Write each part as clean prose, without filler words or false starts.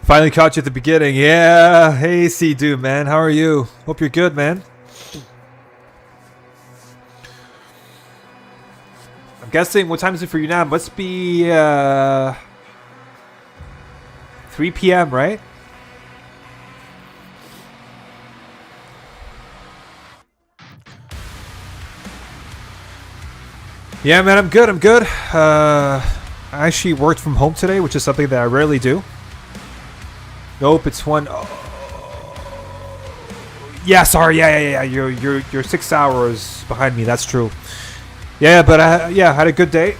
Finally caught you at the beginning. Yeah. Hey, C-Dude, man. How are you? Hope you're good, man. I'm guessing, what time is it for you now? It must be 3 p.m., right? Yeah, man, I'm good. I actually worked from home today, which is something that I rarely do. Nope, it's one. Oh. Yeah, sorry. Yeah. You're 6 hours behind me. That's true. Yeah, but I had a good day.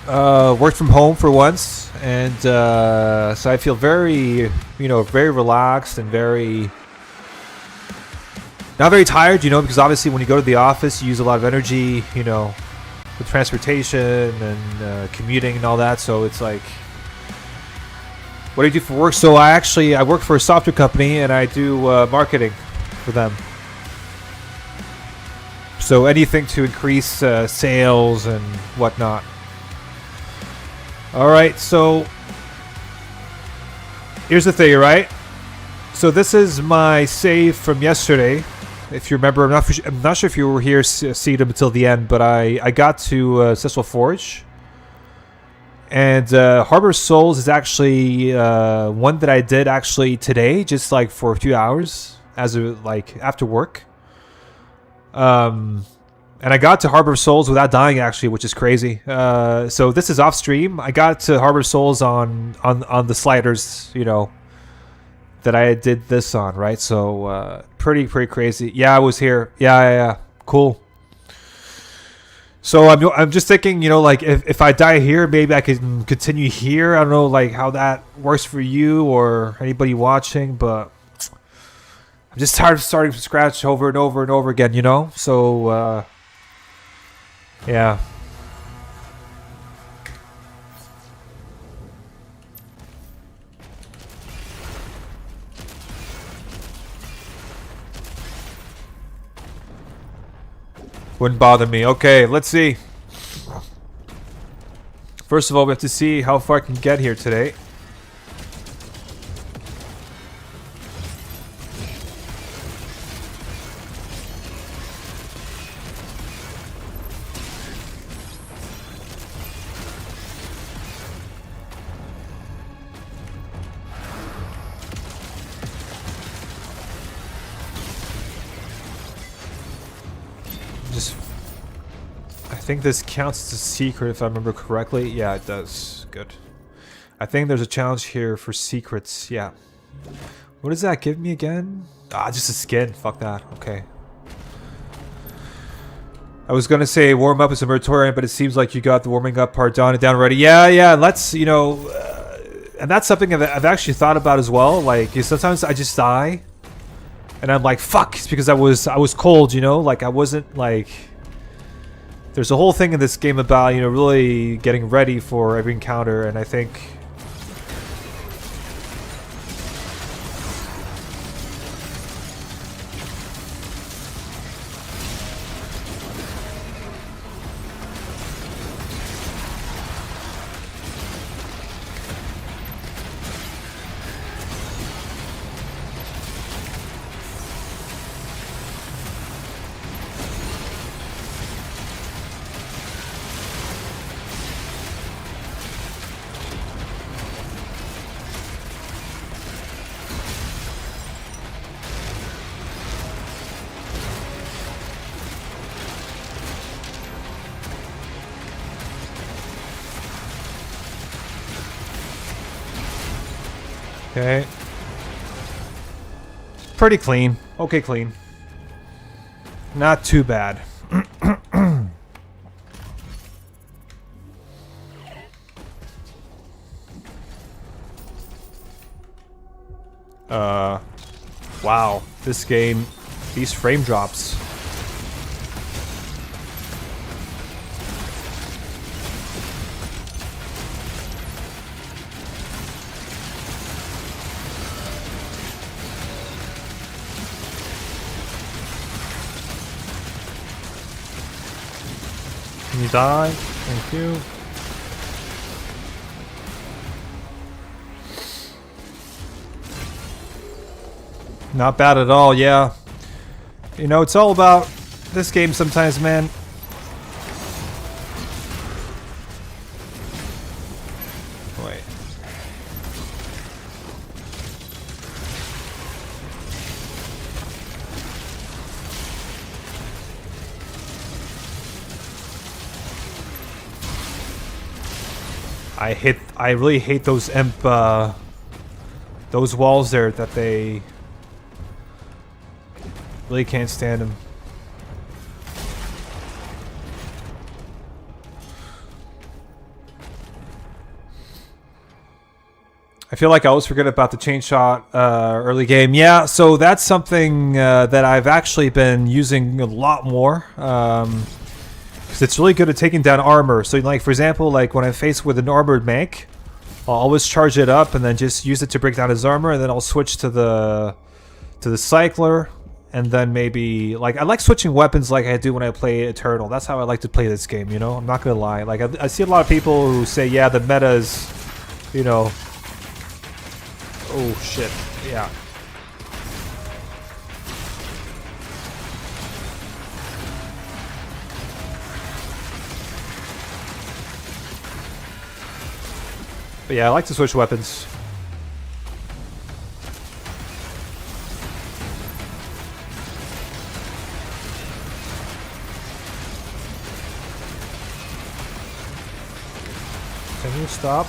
Worked from home for once, and so I feel very, very relaxed and not very tired. Because obviously when you go to the office, you use a lot of energy. With transportation and commuting and all that. So it's like, what do you do for work? So I work for a software company and I do marketing for them. So anything to increase sales and whatnot. All right, so here's the thing, right? So this is my save from yesterday. If you remember, I'm not sure if you were here see them until the end, but I got to Cecil Forge. And Harbor Souls is actually one that I did actually today, just like for a few hours after work. And I got to Harbor Souls without dying actually, which is crazy. So this is off stream. I got to Harbor Souls on the sliders, that I did this on, right? So pretty crazy. Yeah, I was here. Yeah. Cool. So I'm just thinking, if I die here, maybe I can continue here. I don't know, how that works for you or anybody watching, but I'm just tired of starting from scratch over and over and over again, So, yeah. Wouldn't bother me. Okay, let's see. First of all, we have to see how far I can get here today. I think this counts as a secret if I remember correctly. Yeah, it does. Good. I think there's a challenge here for secrets. Yeah. What does that give me again? Just a skin. Fuck that. Okay. I was gonna say warm up as a Meritorian, but it seems like you got the warming up part down already. Yeah. Let's, and that's something I've actually thought about as well. Sometimes I just die, and I'm like, fuck, it's because I was cold. I wasn't There's a whole thing in this game about, really getting ready for every encounter, and I think okay. Pretty clean. Okay, clean. Not too bad. Wow. This game, these frame drops. die. Thank you. Not bad at all, yeah. You know, it's all about this game sometimes, man. Wait. I really hate those those walls there that they really can't stand them. I feel like I always forget about the chain shot early game. Yeah, so that's something that I've actually been using a lot more. Because it's really good at taking down armor. So like, for example, like when I'm faced with an armored mech, I'll always charge it up and then just use it to break down his armor, and then I'll switch to the cycler, and then maybe like I like switching weapons like I do when I play Eternal. That's how I like to play this game, you know? I'm not gonna lie. Like I see a lot of people who say, yeah, the meta is, you know, oh shit, yeah. But yeah, I like to switch weapons. Can you stop?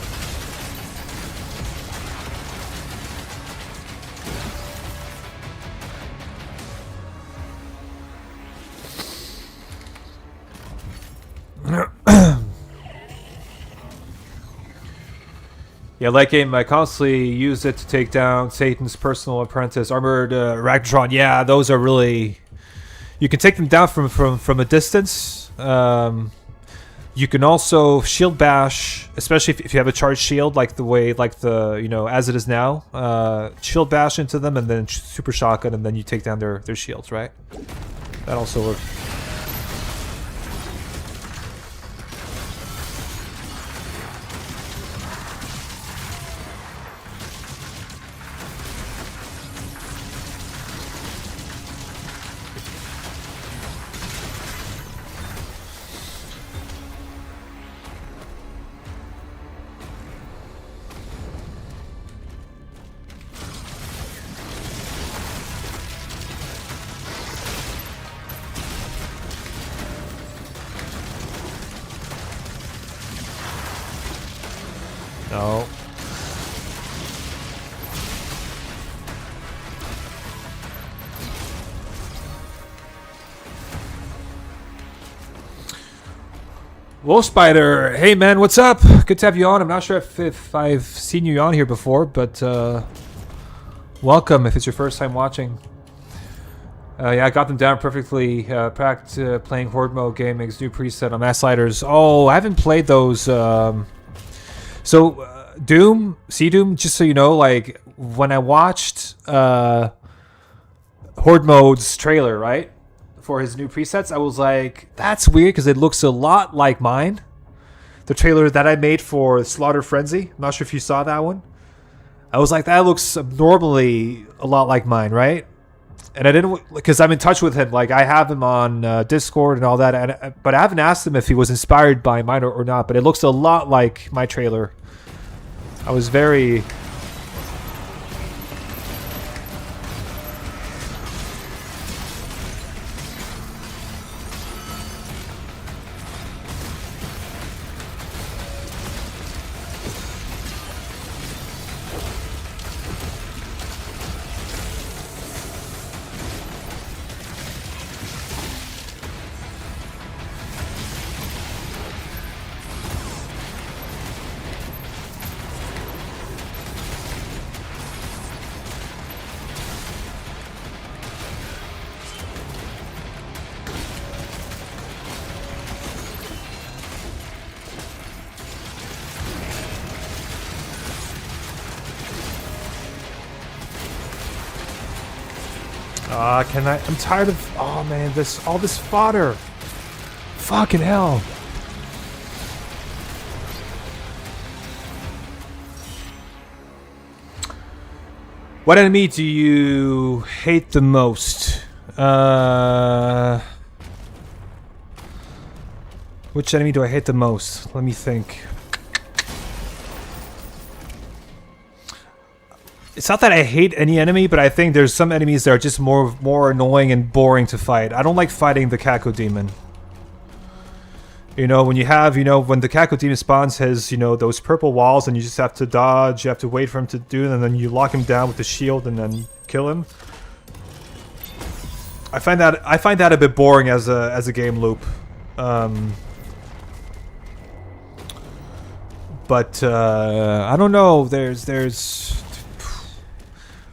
Yeah, late game, I constantly use it to take down Satan's personal apprentice, Armored Ragnarok. Yeah, those are really... You can take them down from a distance. You can also shield bash, especially if you have a charged shield, like the way, like the, you know, as it is now. Shield bash into them and then super shotgun, and then you take down their shields, right? That also works. No. Wolf Spider, hey man, what's up? Good to have you on. I'm not sure if I've seen you on here before, but welcome if it's your first time watching. Yeah, I got them down perfectly. Practiced playing Horde Mode Gaming's new preset on Mass Sliders. Oh, I haven't played those. So, Doom, Doom, just so you know, like, when I watched Horde Mode's trailer, right, for his new presets, I was like, that's weird, because it looks a lot like mine. The trailer that I made for Slaughter Frenzy. I'm not sure if you saw that one. I was like, that looks abnormally a lot like mine, right? And I didn't, because I'm in touch with him. Like, I have him on Discord and all that. But I haven't asked him if he was inspired by mine or not. But it looks a lot like my trailer. I was very... I'm tired of... Oh, man, all this fodder. Fucking hell. What enemy do you hate the most? Which enemy do I hate the most? Let me think. It's not that I hate any enemy, but I think there's some enemies that are just more annoying and boring to fight. I don't like fighting the Caco Demon. You know, when you have, when the Caco Demon spawns has, those purple walls and you just have to dodge, you have to wait for him to do it, and then you lock him down with the shield and then kill him. I find that a bit boring as a game loop. But I don't know, there's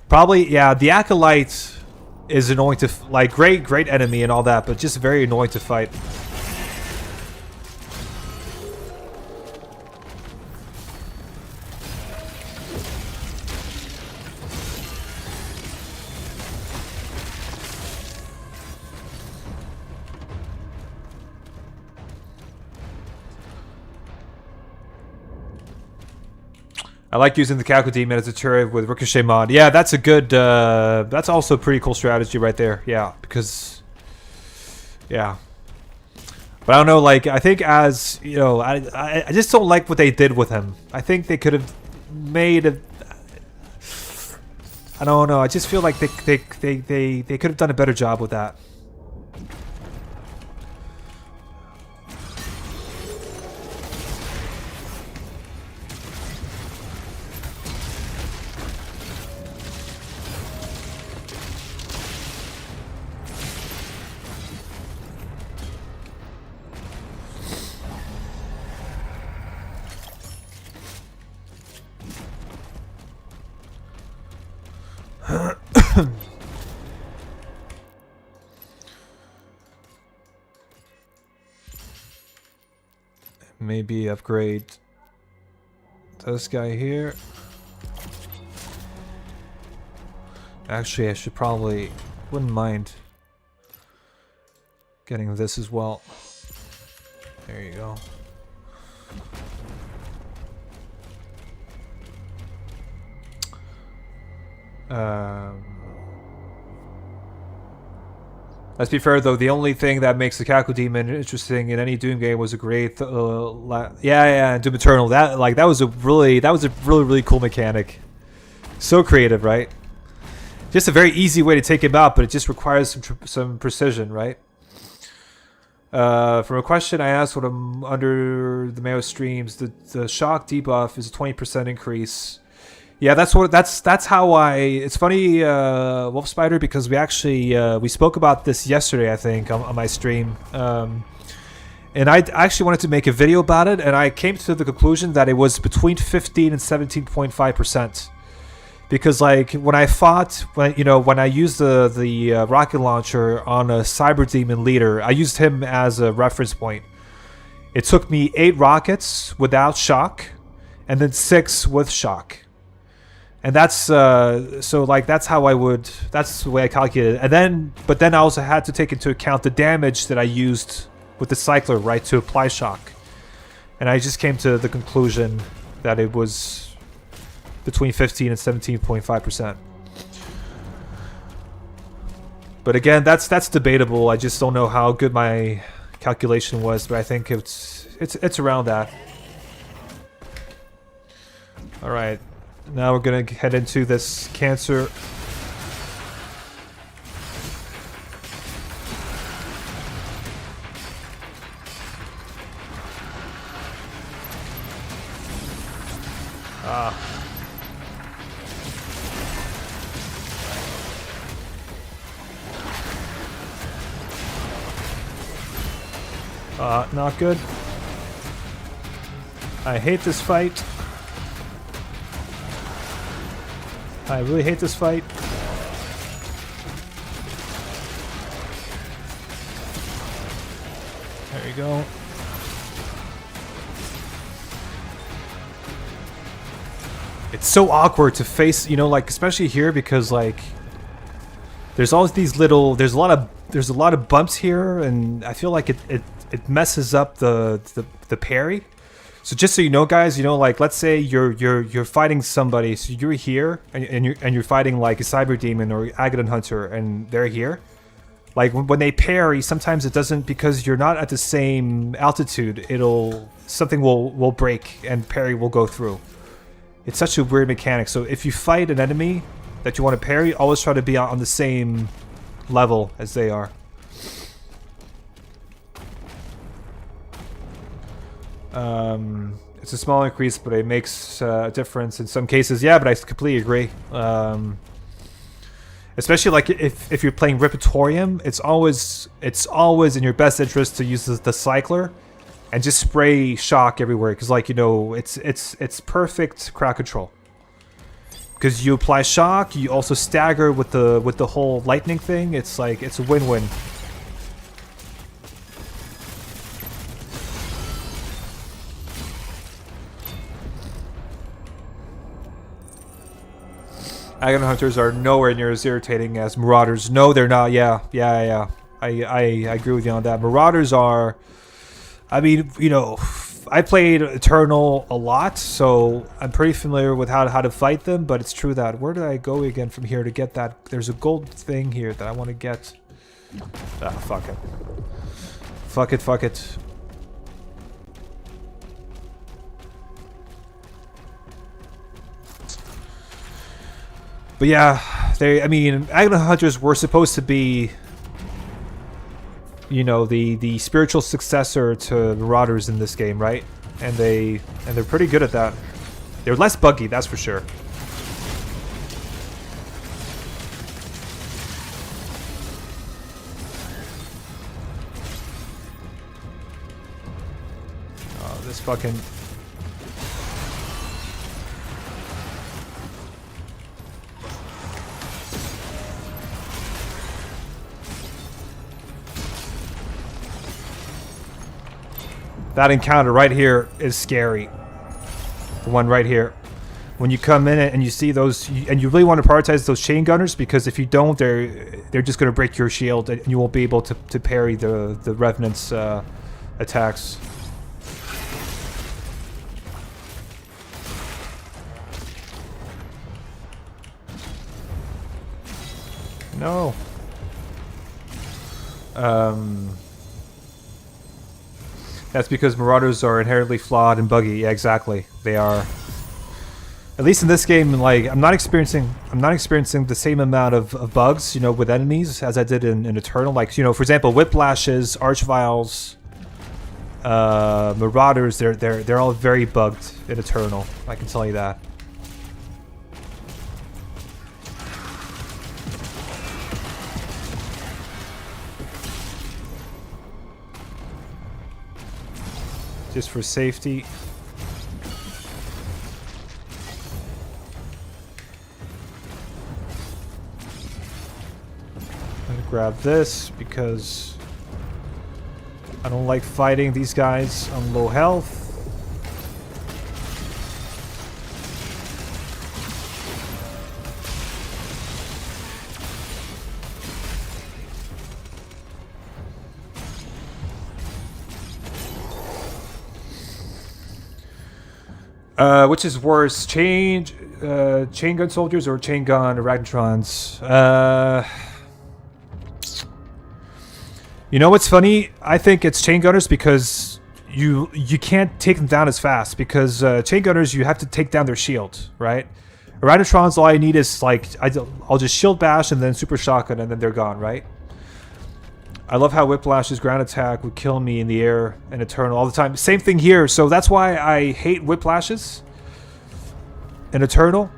probably, yeah, the Acolyte is annoying to, like, great enemy and all that, but just very annoying to fight. I like using the Caco Demon as a turret with Ricochet mod. Yeah, that's a good, that's also a pretty cool strategy right there. Yeah, because, yeah. But I don't know, like, I think as, I just don't like what they did with him. I think they could have made a, I don't know, I just feel like they could have done a better job with that. Maybe upgrade this guy here. Actually, I should probably, wouldn't mind getting this as well. There you go. Let's be fair though, the only thing that makes the Caco Demon interesting in any Doom game was a great Doom Eternal. That was a really cool mechanic. So creative, right? Just a very easy way to take him out, but it just requires some precision, right? From a question I asked when I'm under the Mayo streams, the shock debuff is a 20% increase. Yeah, that's how I. It's funny, Wolf Spider, because we actually we spoke about this yesterday, I think, on my stream, and I actually wanted to make a video about it, and I came to the conclusion that it was between 15 and 17.5%, because like when I used the rocket launcher on a Cyber Demon leader, I used him as a reference point. It took me 8 rockets without shock, and then 6 with shock. And that's so like that's how I would, that's the way I calculated it. But then I also had to take into account the damage that I used with the cycler, right, to apply shock. And I just came to the conclusion that it was between 15 and 17.5%. But again, that's debatable. I just don't know how good my calculation was, but I think it's around that. All right. Now we're gonna head into this cancer. Not good. I hate this fight. I really hate this fight. There you go. It's so awkward to face, like especially here because like there's always these little, there's a lot of bumps here, and I feel like it messes up the parry. So just so you know, guys, you know, like let's say you're fighting somebody, so you're here and you're fighting like a cyber demon or Agadon hunter, and they're here. Like when they parry, sometimes it doesn't, because you're not at the same altitude. Something will break and parry will go through. It's such a weird mechanic. So if you fight an enemy that you want to parry, always try to be on the same level as they are. It's a small increase, but it makes a difference in some cases. Yeah, but I completely agree. Especially like if you're playing Repertorium, it's always in your best interest to use the cycler and just spray shock everywhere, because like, you know, it's perfect crowd control. Because you apply shock, you also stagger with the whole lightning thing. It's like it's a win-win. Agadon hunters are nowhere near as irritating as marauders. No, they're not. Yeah. I agree with you on that. Marauders are. I mean, you know, I played Eternal a lot, so I'm pretty familiar with how to fight them. But it's true that where did I go again from here to get that? There's a gold thing here that I want to get. Ah, fuck it. Fuck it. But yeah, I mean, Agadon hunters were supposed to be, you know, the spiritual successor to marauders in this game, right? And they're pretty good at that. They're less buggy, that's for sure. Oh, this fucking. That encounter right here is scary. The one right here. When you come in and you see those, and you really want to prioritize those chain gunners, because if you don't, they're just going to break your shield and you won't be able to parry the Revenant's attacks. No. That's because marauders are inherently flawed and buggy. Yeah, exactly. They are. At least in this game, like I'm not experiencing the same amount of bugs, you know, with enemies as I did in Eternal. Like, you know, for example, Whiplashes, Archviles, Marauders, they're all very bugged in Eternal. I can tell you that. Just for safety. I'm gonna grab this because I don't like fighting these guys on low health. Which is worse, chain gun soldiers or chain gun Arachnotrons? You know what's funny? I think it's chain gunners because you can't take them down as fast, because chain gunners, you have to take down their shield, right? Arachnotrons, all I need is like I'll just shield bash and then super shotgun and then they're gone, right? I love how Whiplash's ground attack would kill me in the air and Eternal all the time. Same thing here, so that's why I hate Whiplashes in Eternal.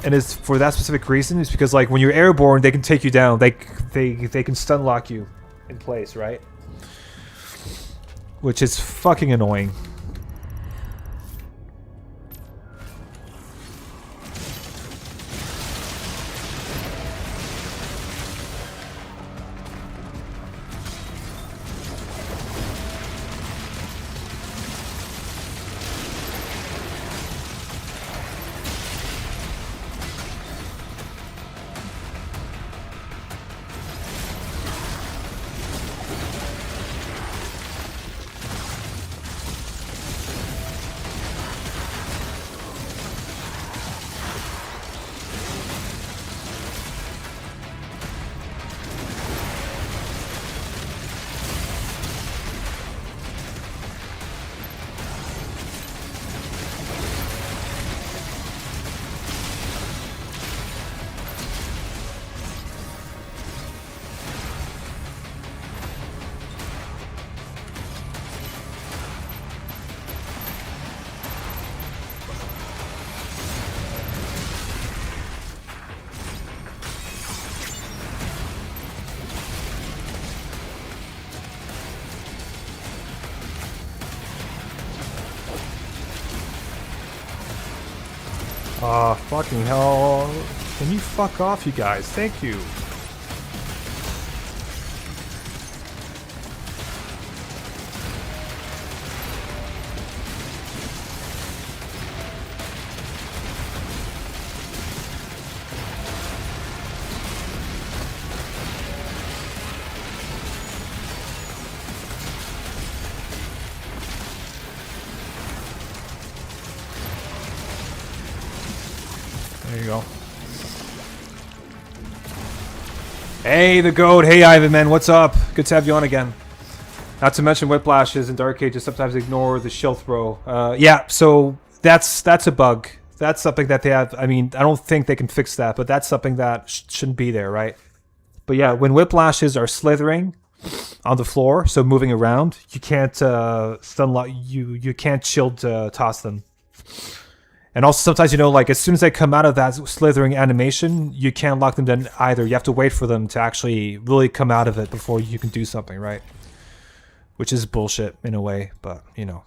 And it's for that specific reason. It's because like when you're airborne, they can take you down. They can stun lock you in place, right? Which is fucking annoying. Fucking hell. Can you fuck off, you guys? Thank you. There you go. Hey, the goat. Hey, Ivan, man. What's up? Good to have you on again. Not to mention whiplashes and dark ages sometimes ignore the shield throw. Yeah, so that's a bug. That's something that they have. I mean, I don't think they can fix that, but that's something that shouldn't be there, right? But yeah, when whiplashes are slithering on the floor, so moving around, you can't stunlock. You can't shield toss them. And also sometimes, you know, like as soon as they come out of that slithering animation, you can't lock them down either. You have to wait for them to actually really come out of it before you can do something, right? Which is bullshit in a way, but you know.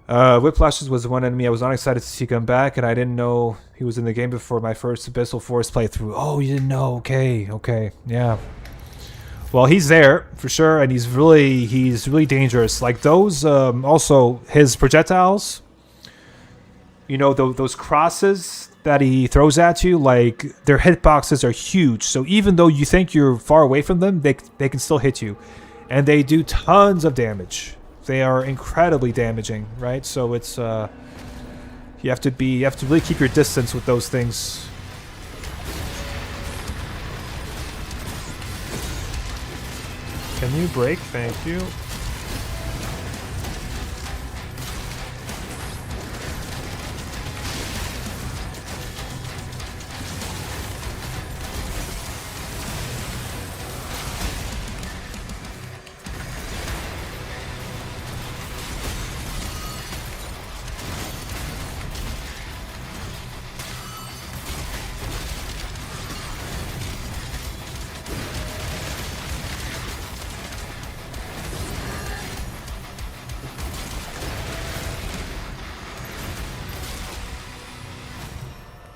Whiplashes was the one enemy I was not excited to see come back, and I didn't know he was in the game before my first Abyssal Force playthrough. Oh, you didn't know? Okay, yeah. Well, he's there for sure, and he's really dangerous. Like those, also his projectiles. You know, those crosses that he throws at you, like their hitboxes are huge. So even though you think you're far away from them, they can still hit you, and they do tons of damage. They are incredibly damaging, right? So it's you have to really keep your distance with those things. Can you break? Thank you.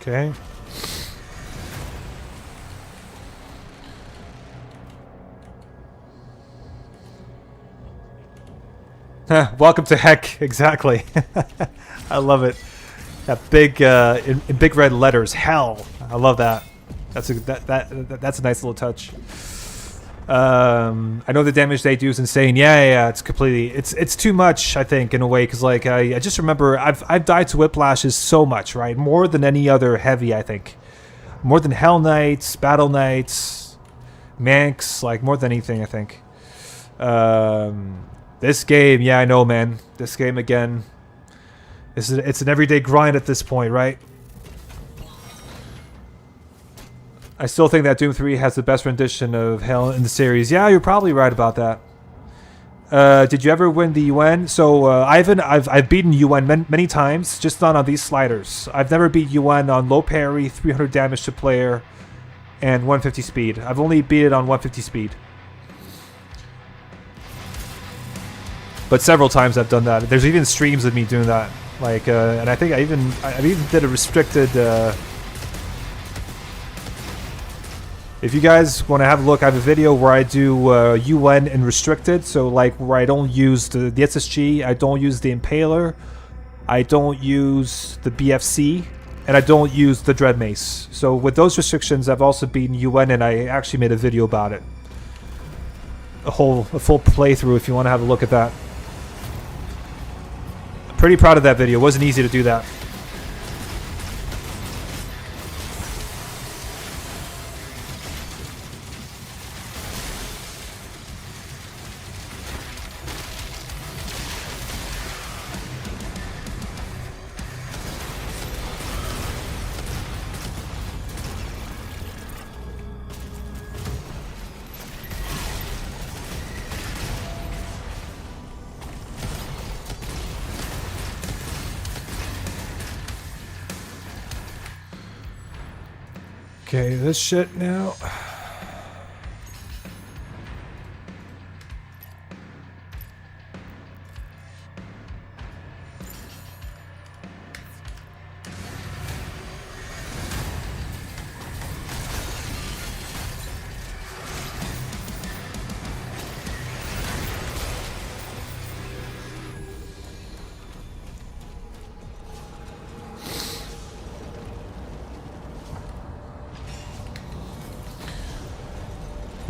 Okay. Welcome to heck. Exactly. I love it. That big in big red letters. Hell. I love that. That's a nice little touch. I know the damage they do is insane. Yeah. It's completely. It's too much. I think in a way because like I just remember I've died to whiplashes so much, right? More than any other heavy. I think more than Hell Knights, Battle Knights, Manx. Like more than anything. I think. This game, yeah, I know, man. This game again. It's an everyday grind at this point, right? I still think that Doom 3 has the best rendition of Hell in the series. Yeah, you're probably right about that. Did you ever win the UN? So, Ivan, I've beaten UN many times, just not on these sliders. I've never beat UN on low parry, 300 damage to player, and 150 speed. I've only beat it on 150 speed. But several times I've done that. There's even streams of me doing that. Like, and I think I even did a restricted. If you guys want to have a look, I have a video where I do UN and restricted. So like where I don't use the SSG, I don't use the Impaler, I don't use the BFC, and I don't use the Dread Mace. So with those restrictions, I've also beaten UN, and I actually made a video about it. A full playthrough if you want to have a look at that. Pretty proud of that video. It wasn't easy to do that. Okay, this shit now.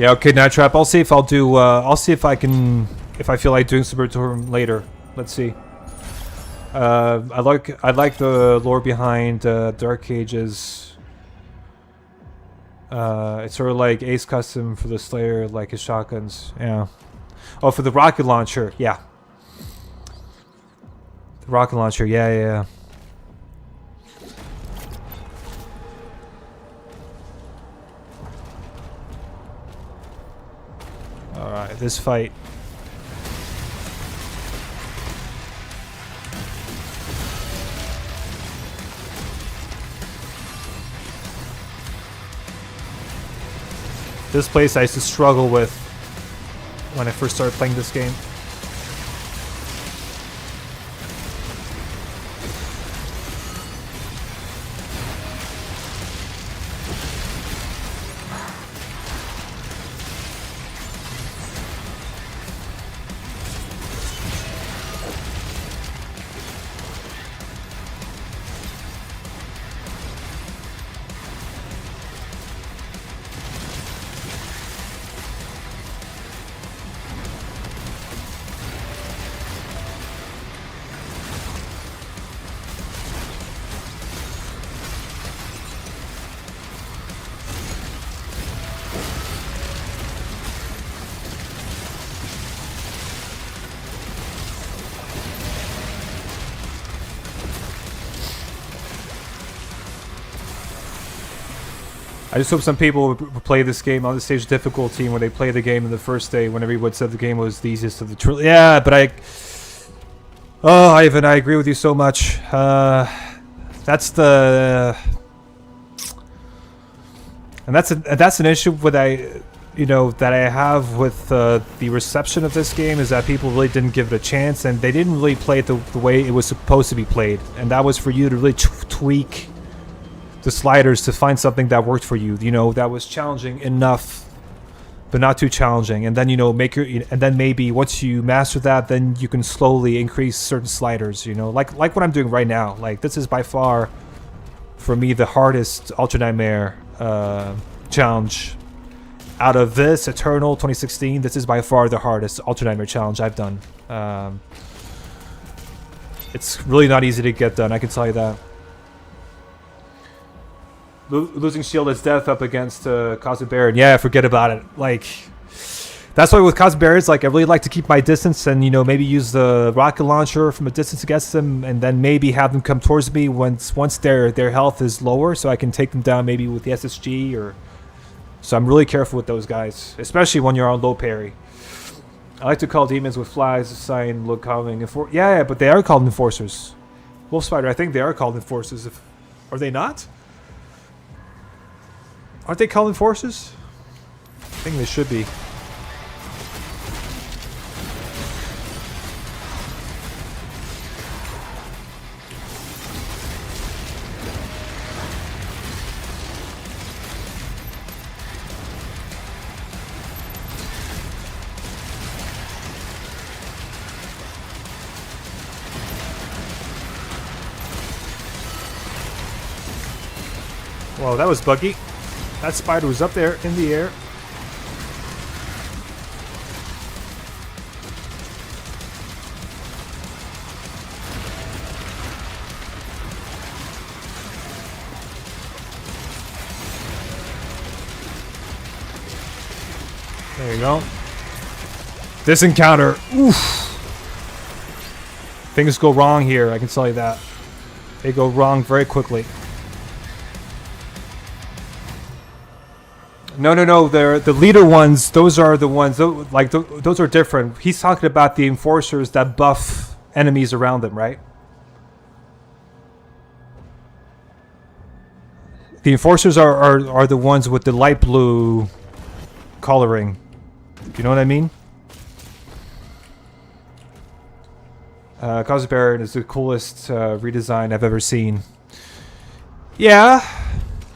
Yeah, okay, Night Trap. I'll see if I'll do. I'll see if I can. If I feel like doing Suburban later. Let's see. I like the lore behind Dark Ages. It's sort of like Ace Custom for the Slayer, like his shotguns. Yeah. Oh, for the rocket launcher. Yeah. The rocket launcher. Yeah. Alright, this fight. This place I used to struggle with when I first started playing this game. I just hope some people would play this game on the stage difficulty when they play the game in the first day when everyone said the game was the easiest of the trilogy. Yeah, but oh, Ivan, I agree with you so much. That's the... And that's an issue with that I have with the reception of this game, is that people really didn't give it a chance, and they didn't really play it the way it was supposed to be played. And that was for you to really tweak the sliders to find something that worked for you, that was challenging enough, but not too challenging. And then, and then maybe once you master that, then you can slowly increase certain sliders, like what I'm doing right now. Like, this is by far, for me, the hardest Ultra Nightmare challenge. Out of this, Eternal 2016, this is by far the hardest Ultra Nightmare challenge I've done. It's really not easy to get done, I can tell you that. Losing shield is death up against Cosmic Baron. Yeah, forget about it. Like, that's why with Cosmic Barons, like, I really like to keep my distance and, maybe use the rocket launcher from a distance against them, and then maybe have them come towards me once their health is lower, so I can take them down maybe with the SSG or... So I'm really careful with those guys, especially when you're on low parry. I like to call demons with flags, sign, look calming. Yeah, but they are called enforcers. Wolf Spider, I think they are called enforcers. Are they not? Aren't they called enforcers? I think they should be. Whoa, that was buggy. That spider was up there in the air. There you go. This encounter, oof. Things go wrong here, I can tell you that. They go wrong very quickly. No. The leader ones, those are the ones, those are different. He's talking about the enforcers that buff enemies around them, right? The enforcers are the ones with the light blue coloring. You know what I mean? Cosmic Baron is the coolest redesign I've ever seen. Yeah,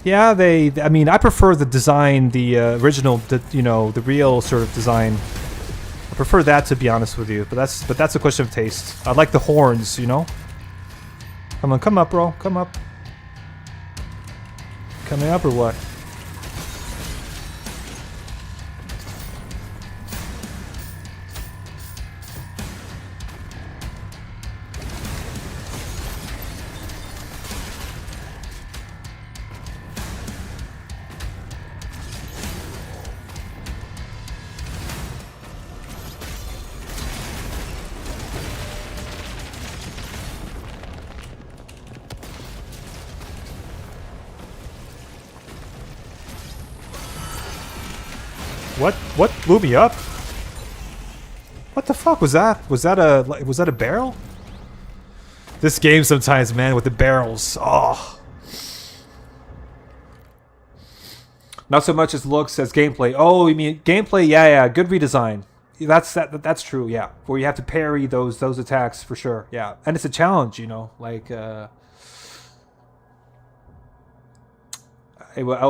I mean, I prefer the design, the original, the real sort of design. I prefer that, to be honest with you. But that's a question of taste. I like the horns, Come on, come up, bro. Come up. Coming up or what? What blew me up? What the fuck was that? Was that a barrel? This game sometimes, man, with the barrels. Oh. Not so much as looks as gameplay. Oh, you mean gameplay? Yeah, good redesign. That's true. Yeah, where you have to parry those attacks for sure. Yeah, and it's a challenge, you know. Like, I'll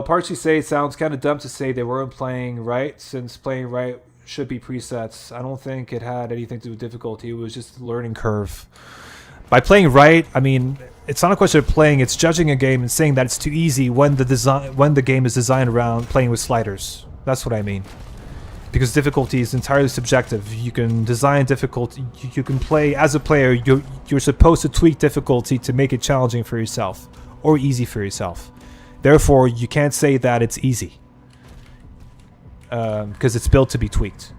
partially say it sounds kind of dumb to say they weren't playing right, since playing right should be presets. I don't think it had anything to do with difficulty. It was just a learning curve. By playing right, I mean it's not a question of playing; it's judging a game and saying that it's too easy when the game is designed around playing with sliders. That's what I mean. Because difficulty is entirely subjective. You can design difficulty. You can play as a player. You're supposed to tweak difficulty to make it challenging for yourself or easy for yourself. Therefore, you can't say that it's easy because it's built to be tweaked.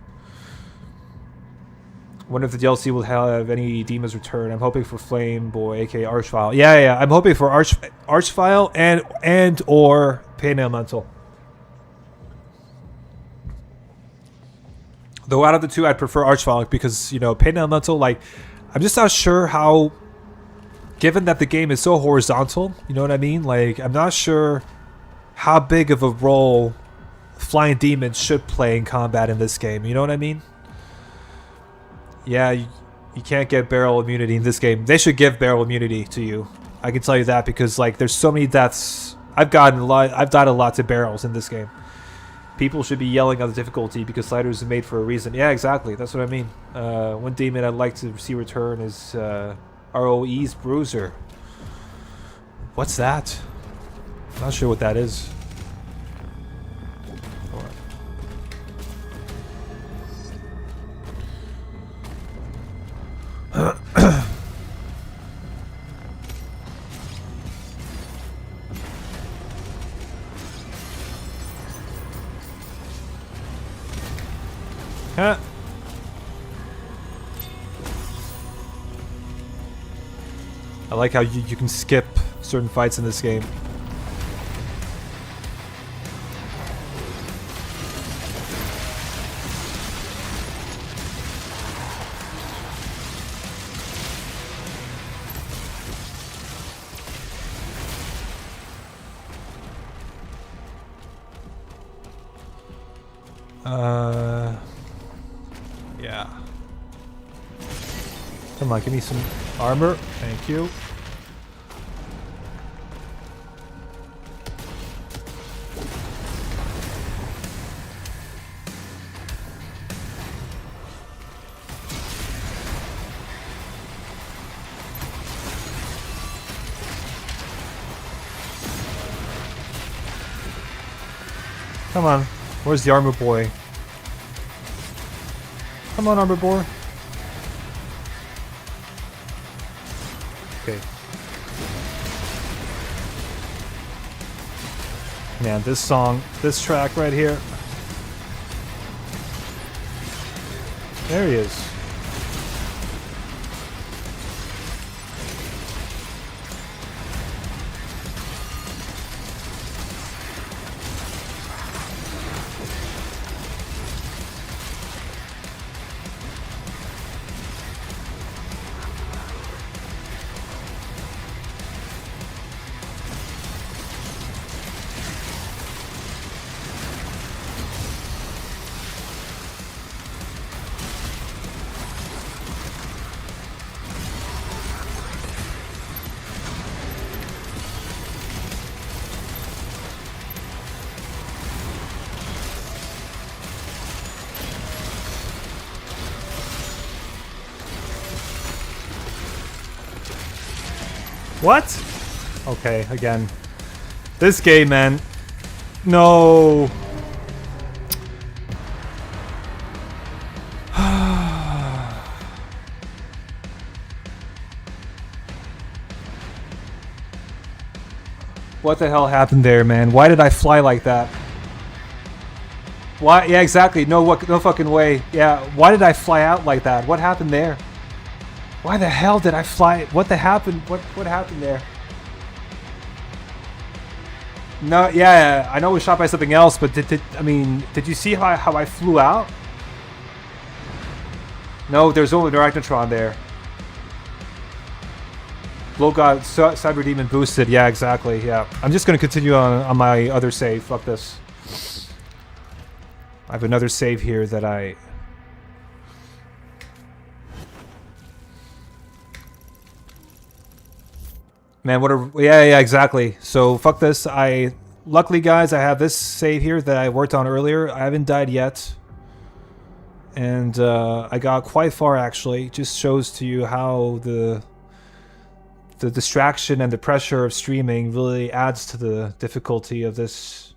Wonder if the DLC will have any demons return. I'm hoping for Flame Boy, aka Archvile. Yeah. I'm hoping for Archvile and or Pain Elemental. Though out of the two, I'd prefer Archvile because, you know, Pain Elemental, like, I'm just not sure how, given that the game is so horizontal, you know what I mean? Like, I'm not sure how big of a role flying demons should play in combat in this game. You know what I mean? Yeah, you can't get barrel immunity in this game. They should give barrel immunity to you. I can tell you that because, like, there's so many deaths. I've died a lot to barrels in this game. People should be yelling on the difficulty because sliders are made for a reason. Yeah, exactly. That's what I mean. One demon I'd like to see return is ROE's Bruiser. What's that? Not sure what that is. Huh. I like how you can skip certain fights in this game. Yeah. Come on, give me some armor. Thank you. Come on. Where's the armor boy? Come on, armor boy. Okay. Man, this song, this track right here. There he is. What? Okay, again. This game, man. No. What the hell happened there, man? Why did I fly like that? Why? Yeah, exactly. No fucking way. Yeah, why did I fly out like that? What happened there? Why the hell did I fly? What happened? What happened there? No, yeah, I know it was shot by something else, but did you see how I flew out? No, there's only an Arachnotron there. Blow got Cyber Demon boosted. Yeah, exactly. Yeah, I'm just gonna continue on my other save. Fuck this. I have another save here that I. Man, what a yeah, exactly. So fuck this. Luckily, guys, I have this save here that I worked on earlier. I haven't died yet, and I got quite far actually. Just shows to you how the distraction and the pressure of streaming really adds to the difficulty of this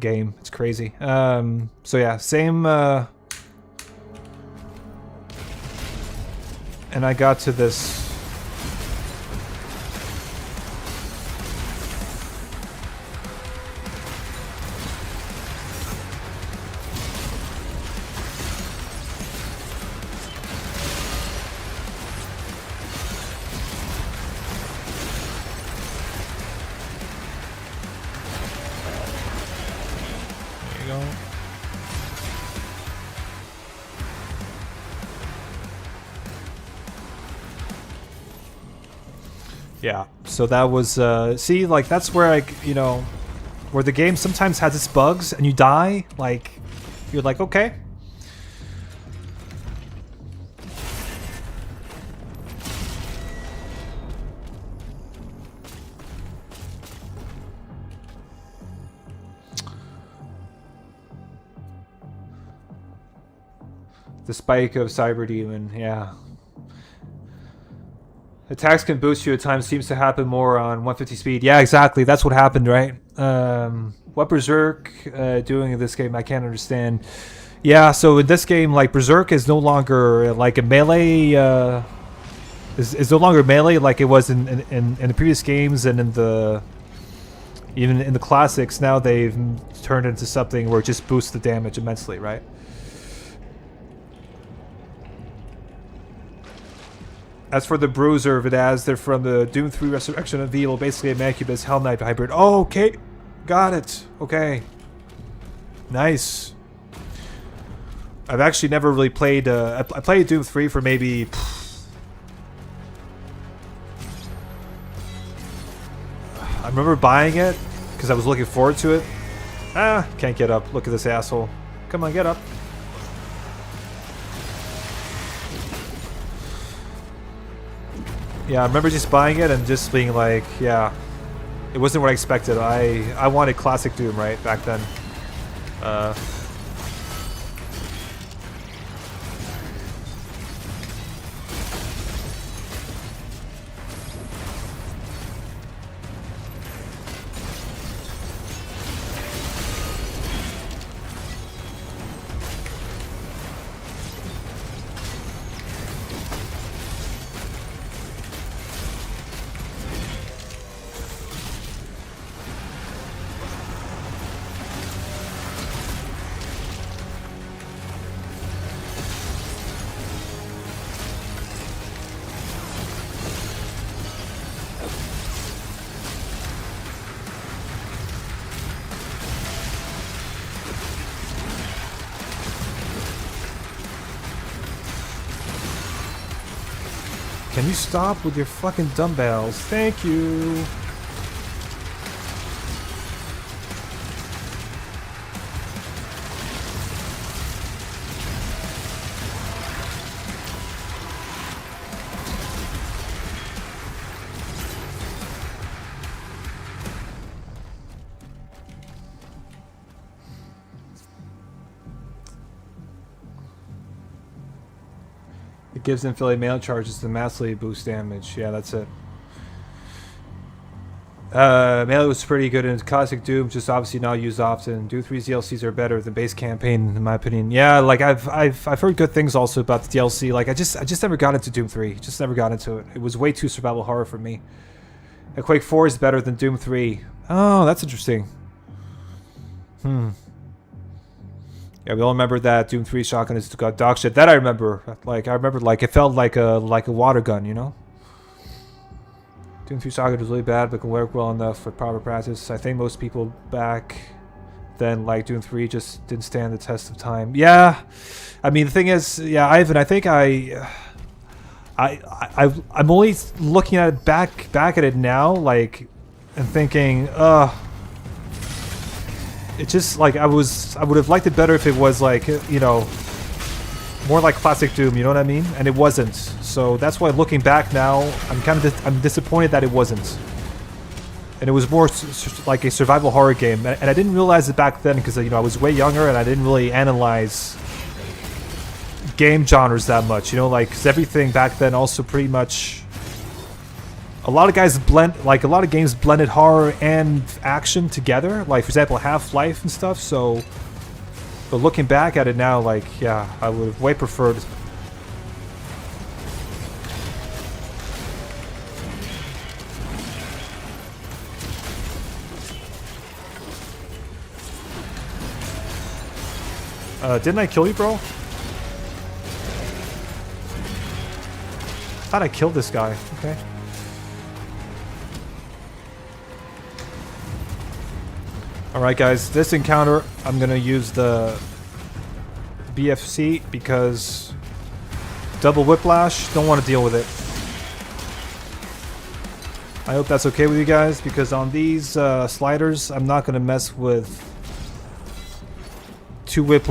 game. It's crazy. So yeah, same. And I got to this. Yeah, so that was, see, like, that's where where the game sometimes has its bugs and you die, like, you're like, okay. The spike of Cyber Demon, yeah. Attacks can boost you at times. Seems to happen more on 150 speed. Yeah, exactly. That's what happened, right? What Berserk doing in this game, I can't understand. Yeah, so in this game, like, Berserk is no longer like a melee. Is no longer melee like it was in the previous games and even in the classics. Now they've turned into something where it just boosts the damage immensely, right? As for the Bruiser, Vidaz, they're from the Doom 3 Resurrection of Evil, basically a Mancubus Hell Knight hybrid. Oh, okay. Got it. Okay. Nice. I've actually never really played... I played Doom 3 for maybe... I remember buying it because I was looking forward to it. Ah, can't get up. Look at this asshole. Come on, get up. Yeah, I remember just buying it and just being like, yeah, it wasn't what I expected. I wanted classic Doom, right, back then. Can you stop with your fucking dumbbells? Thank you. It gives inflated melee charges to massively boost damage. Yeah, that's it. Melee was pretty good in classic Doom, just obviously not used often. Doom 3's DLCs are better than base campaign, in my opinion. Yeah, like I've heard good things also about the DLC. Like I just never got into Doom 3. Just never got into it. It was way too survival horror for me. And Quake 4 is better than Doom 3. Oh, that's interesting. Yeah, we all remember that Doom 3 shotgun is got dog shit. That I remember. Like I remember, like it felt like a water gun, you know. Doom 3 Saga was really bad, but can work well enough for proper practice. I think most people back then, like Doom 3, just didn't stand the test of time. Yeah, I mean, the thing is, yeah, Ivan, I think I'm only looking at it back at it now, like, and thinking, it's just like I would have liked it better if it was like, you know, more like classic Doom, you know what I mean? And it wasn't. So that's why looking back now, I'm disappointed that it wasn't. And it was more like a survival horror game, and I didn't realize it back then because, you know, I was way younger and I didn't really analyze game genres that much, you know, like, cause everything back then also pretty much, a lot of games blended horror and action together, like for example Half-Life and stuff. So, but looking back at it now, like, yeah, I would have way preferred. Didn't I kill you, bro? I thought I killed this guy. Okay. Alright guys, this encounter, I'm gonna use the BFC because double whiplash, don't want to deal with it. I hope that's okay with you guys, because on these sliders, I'm not gonna mess with two buffed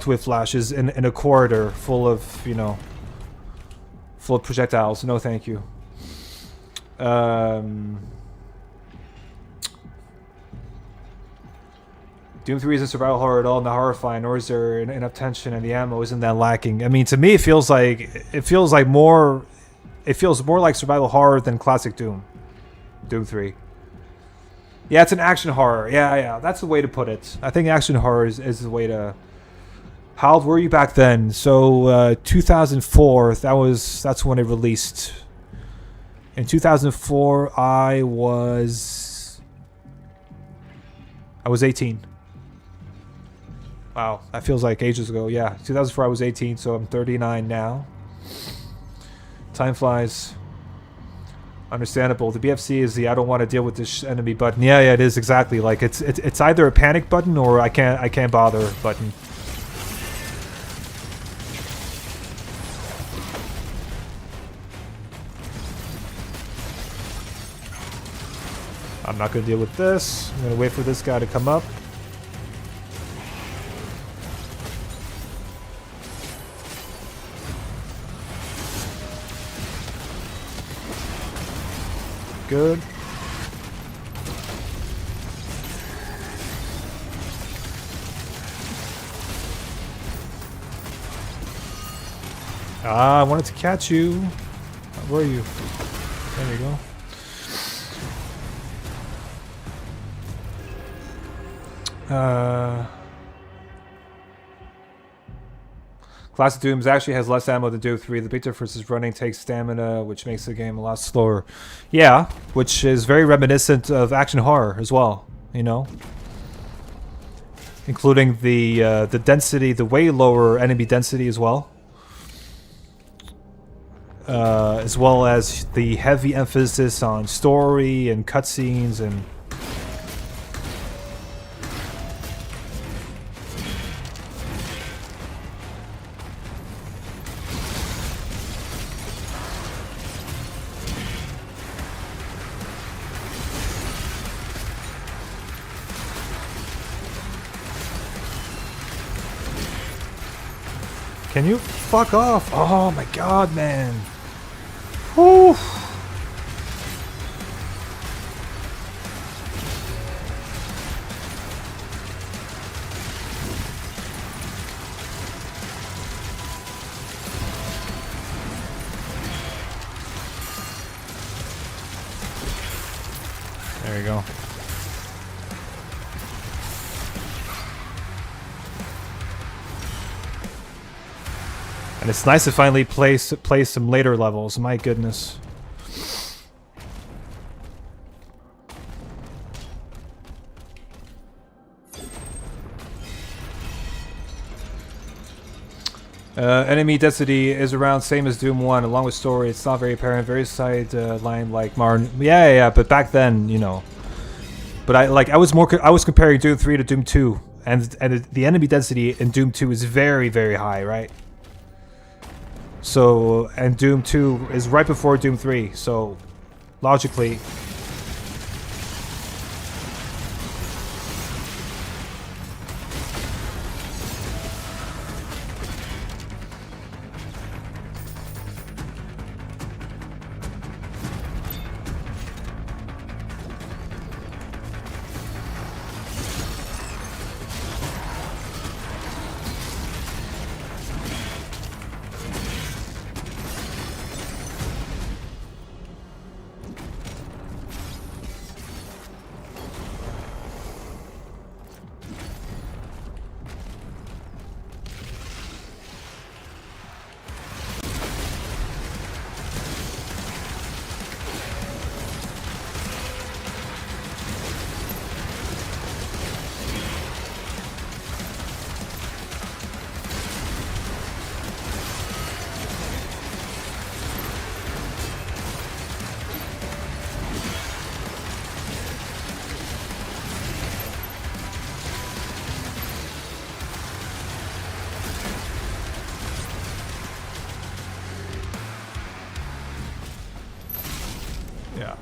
whiplashes in a corridor full of, you know, full of projectiles. No thank you. Doom 3 isn't survival horror at all, not horrifying, nor is there enough tension, and the ammo isn't that lacking. I mean, to me, it feels more like survival horror than classic Doom. Doom 3. Yeah, it's an action horror. Yeah, that's the way to put it. I think action horror is the way to. How old were you back then? So 2004. That's when it released. In 2004, I was 18. Wow, that feels like ages ago. Yeah, 2004 I was 18, so I'm 39 now. Time flies. Understandable. The BFC is the I don't want to deal with this enemy button. Yeah, it is exactly. Like it's either a panic button or I can't bother button. I'm not gonna deal with this. I'm gonna wait for this guy to come up. Good. Ah, I wanted to catch you. Where are you? There you go. Classic Dooms actually has less ammo than Doom 3. The big difference is running takes stamina, which makes the game a lot slower. Yeah, which is very reminiscent of action horror as well, you know? Including the density, the way lower enemy density as well. As well as the heavy emphasis on story and cutscenes and... Can you fuck off? Oh my god, man. Whew. There you go. And it's nice to finally play some later levels. My goodness. Enemy density is around same as Doom 1, along with story. It's not very apparent, very side line like Marn. Yeah, but back then, you know. But I was comparing Doom 3 to Doom 2, and the enemy density in Doom 2 is very, very high, right? So, and Doom 2 is right before Doom 3, so logically. Yeah.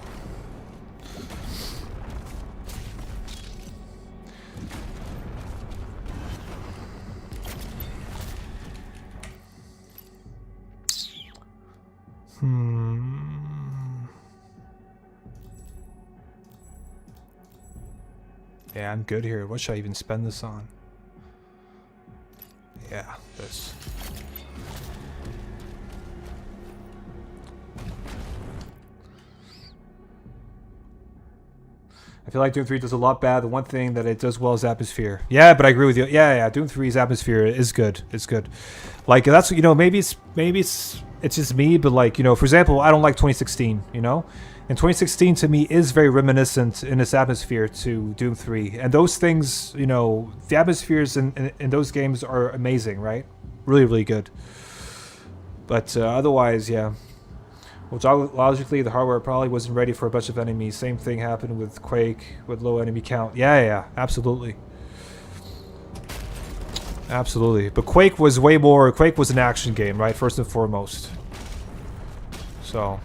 Yeah, I'm good here. What should I even spend this on? Yeah, this. I feel like Doom 3 does a lot bad. The one thing that it does well is atmosphere. Yeah, but I agree with you. Yeah. Doom 3's atmosphere is good. It's good. Like that's, you know, maybe it's just me, but like, you know, for example, I don't like 2016, you know? And 2016 to me is very reminiscent in its atmosphere to Doom 3. And those things, you know, the atmospheres in those games are amazing, right? Really, really good. But otherwise, yeah. Well, logically, the hardware probably wasn't ready for a bunch of enemies. Same thing happened with Quake, with low enemy count. Yeah, absolutely. Absolutely. But Quake was way more... Quake was an action game, right? First and foremost. So...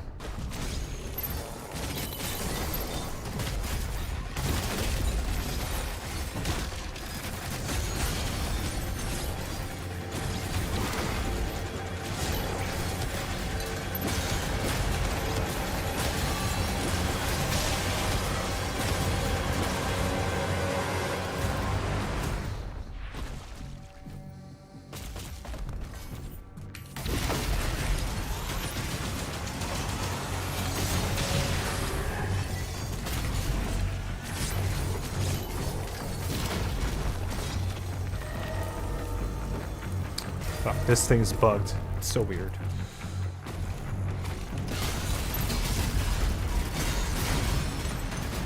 Fuck, this thing's bugged. It's so weird.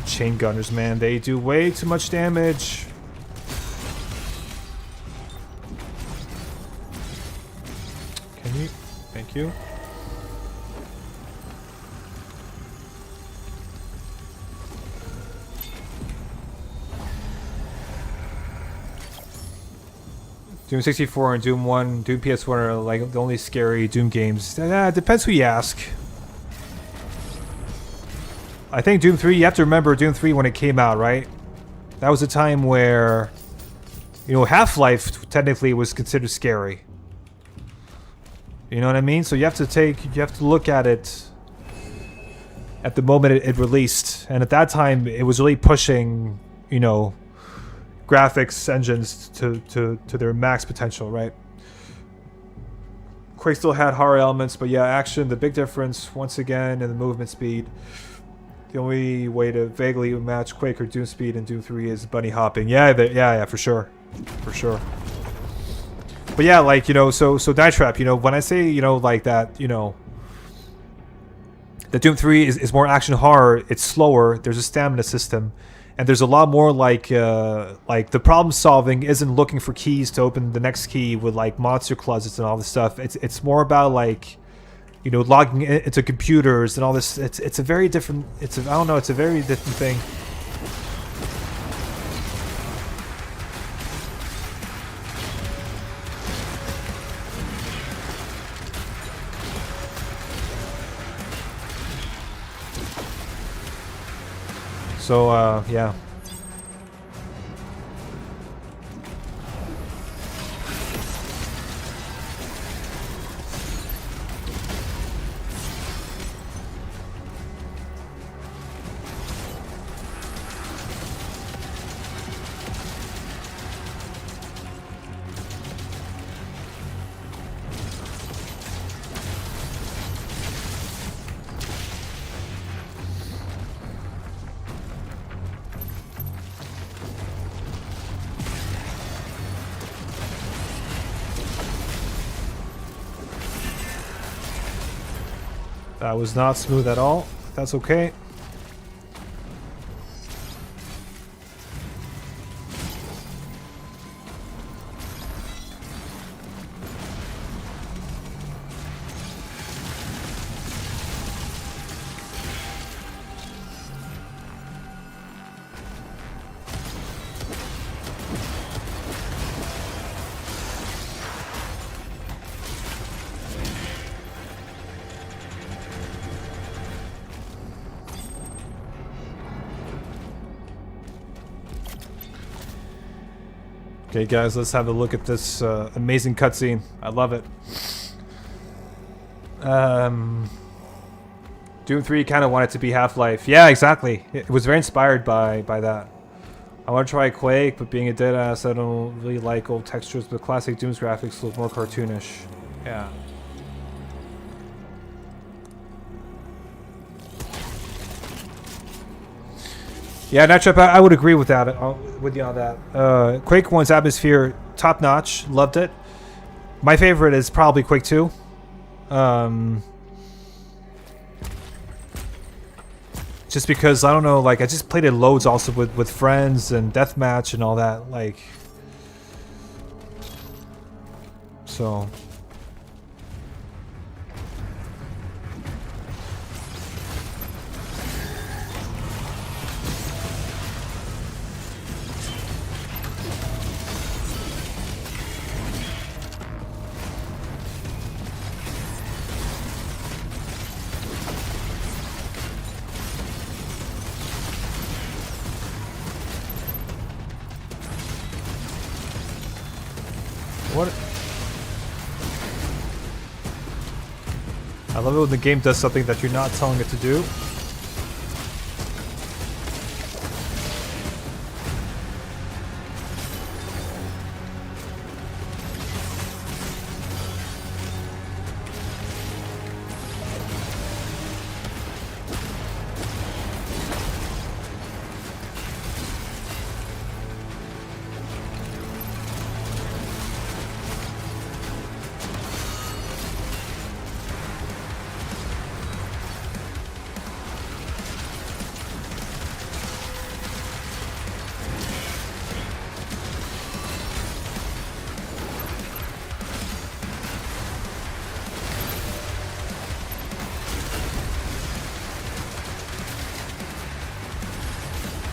Chain gunners, man, they do way too much damage. Can you? Thank you. Doom 64 and Doom 1, Doom PS1 are like the only scary Doom games. It depends who you ask. I think Doom 3, you have to remember Doom 3 when it came out, right? That was a time where, you know, Half-Life technically was considered scary. You know what I mean? So you have to look at it at the moment it released. And at that time, it was really pushing, you know, graphics engines to their max potential, right? Quake still had horror elements, but yeah, action, the big difference, once again, in the movement speed. The only way to vaguely match Quake or Doom speed in Doom 3 is bunny hopping. Yeah, for sure. For sure. But yeah, like, you know, so Night Trap, you know, when I say, you know, like that, you know, that Doom 3 is more action horror, it's slower, there's a stamina system, and there's a lot more like the problem solving isn't looking for keys to open the next key with like monster closets and all this stuff. It's more about like, you know, logging into computers and all this. It's a very different. I don't know. It's a very different thing. So yeah. That was not smooth at all. That's okay. Okay, guys, let's have a look at this amazing cutscene. I love it. Doom 3 kind of wanted to be Half-Life. Yeah, exactly. It was very inspired by that. I want to try Quake, but being a dead ass, I don't really like old textures, but classic Doom's graphics look more cartoonish. Yeah. Yeah, Nighttrap, I would agree with that. With you on that. Quake 1's atmosphere, top notch. Loved it. My favorite is probably Quake 2. Just because, I don't know, like, I just played it loads also with friends and deathmatch and all that, like. So. What? I love it when the game does something that you're not telling it to do.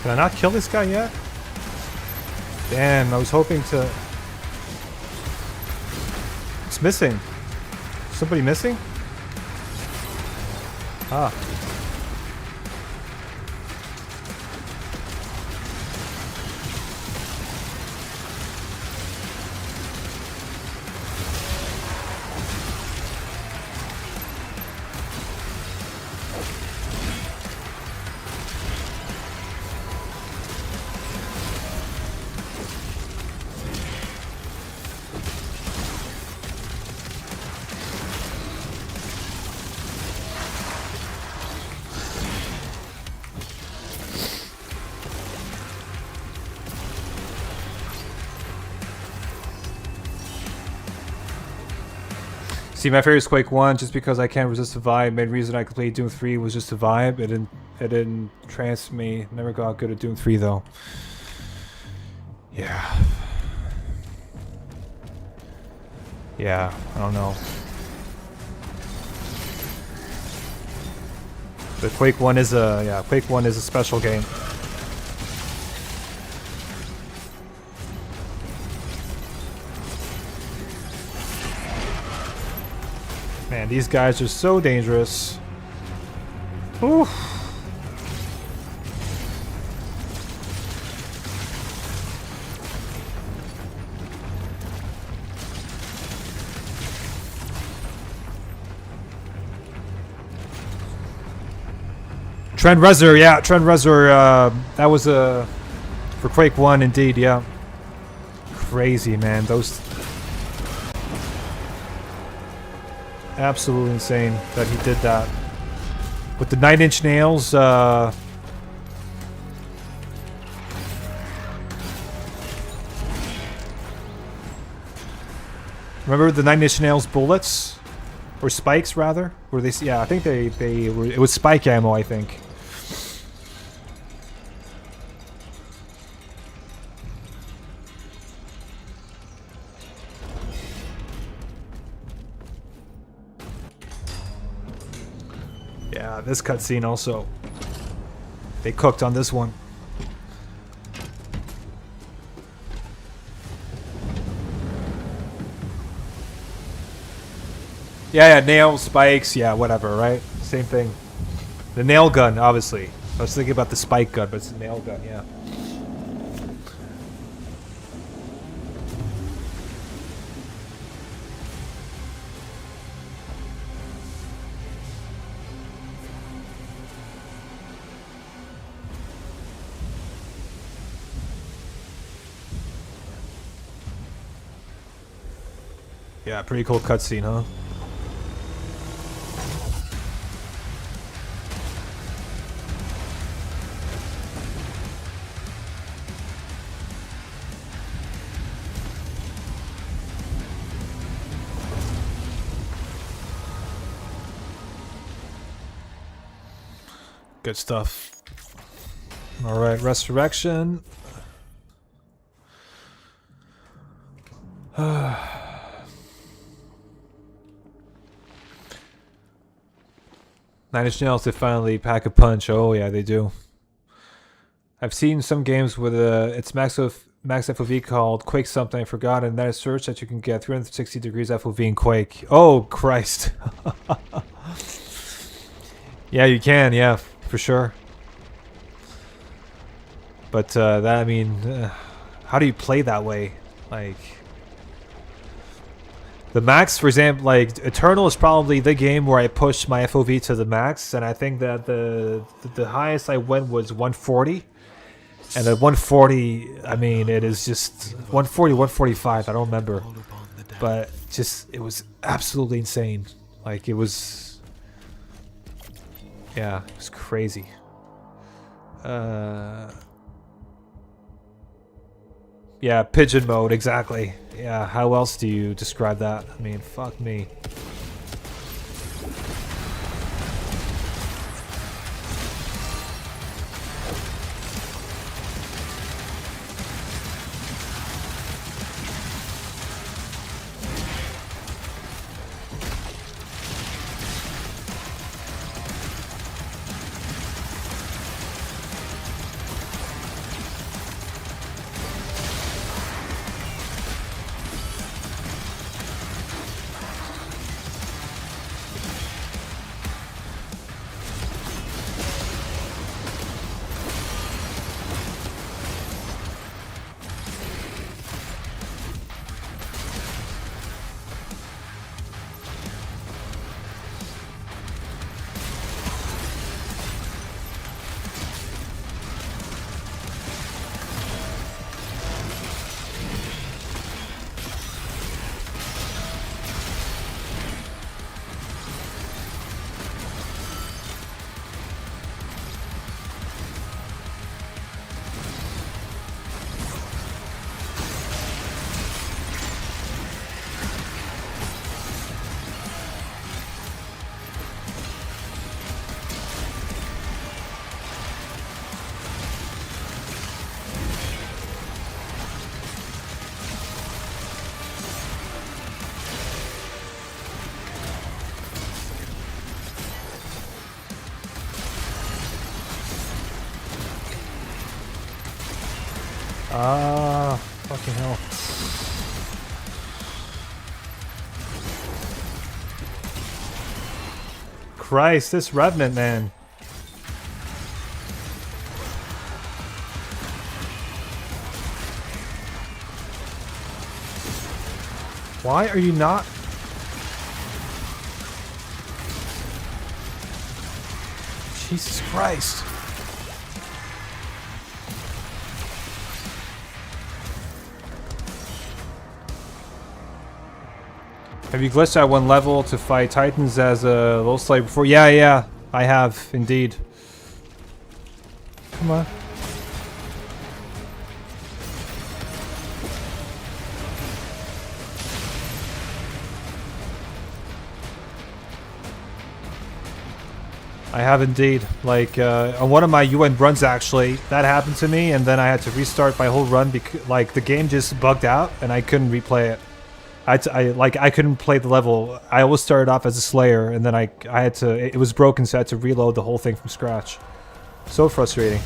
Did I not kill this guy yet? Damn, I was hoping to... It's missing. Somebody missing? Ah. See, my favorite is Quake 1 just because I can't resist the vibe. Main reason I could play Doom 3 was just the vibe. It didn't trance me. Never got good at Doom 3 though. Yeah. Yeah, I don't know. But Quake 1 is a special game. Man, these guys are so dangerous. Oof. Trend Reser, yeah, Trend Reser, that was for Quake 1 indeed, yeah. Crazy, man, those... Absolutely insane that he did that. With the 9-inch nails, remember the 9-inch nails bullets? Or spikes, rather? Were they? Yeah, I think they were... It was spike ammo, I think. Yeah, this cutscene also. They cooked on this one. Yeah, nail spikes, yeah, whatever, right? Same thing. The nail gun, obviously. I was thinking about the spike gun, but it's a nail gun, yeah. Yeah, pretty cool cutscene, huh? Good stuff. Alright, Resurrection. 9-inch nails, they finally pack a punch. Oh yeah, they do. I've seen some games with its max FOV called Quake something I forgot, and that is search that you can get 360 degrees FOV in Quake. Oh Christ. Yeah, you can, yeah, for sure. But that, I mean, how do you play that way? Like, the max, for example, like Eternal is probably the game where I pushed my FOV to the max, and I think that the highest I went was 140. And at 140, I mean, it is just 140, 145. I don't remember, but just it was absolutely insane. Like it was, yeah, it was crazy. Yeah, pigeon mode, exactly. Yeah, how else do you describe that? I mean, fuck me. Ah, fucking hell. Christ, this Revenant, man. Why are you not? Jesus Christ. Have you glitched at one level to fight Titans as a low slave before? Yeah, I have, indeed. Come on. I have indeed. Like, on one of my UN runs, actually, that happened to me, and then I had to restart my whole run because, like, the game just bugged out, and I couldn't replay it. I couldn't play the level. I always started off as a Slayer, and then I had to. It was broken, so I had to reload the whole thing from scratch. So frustrating.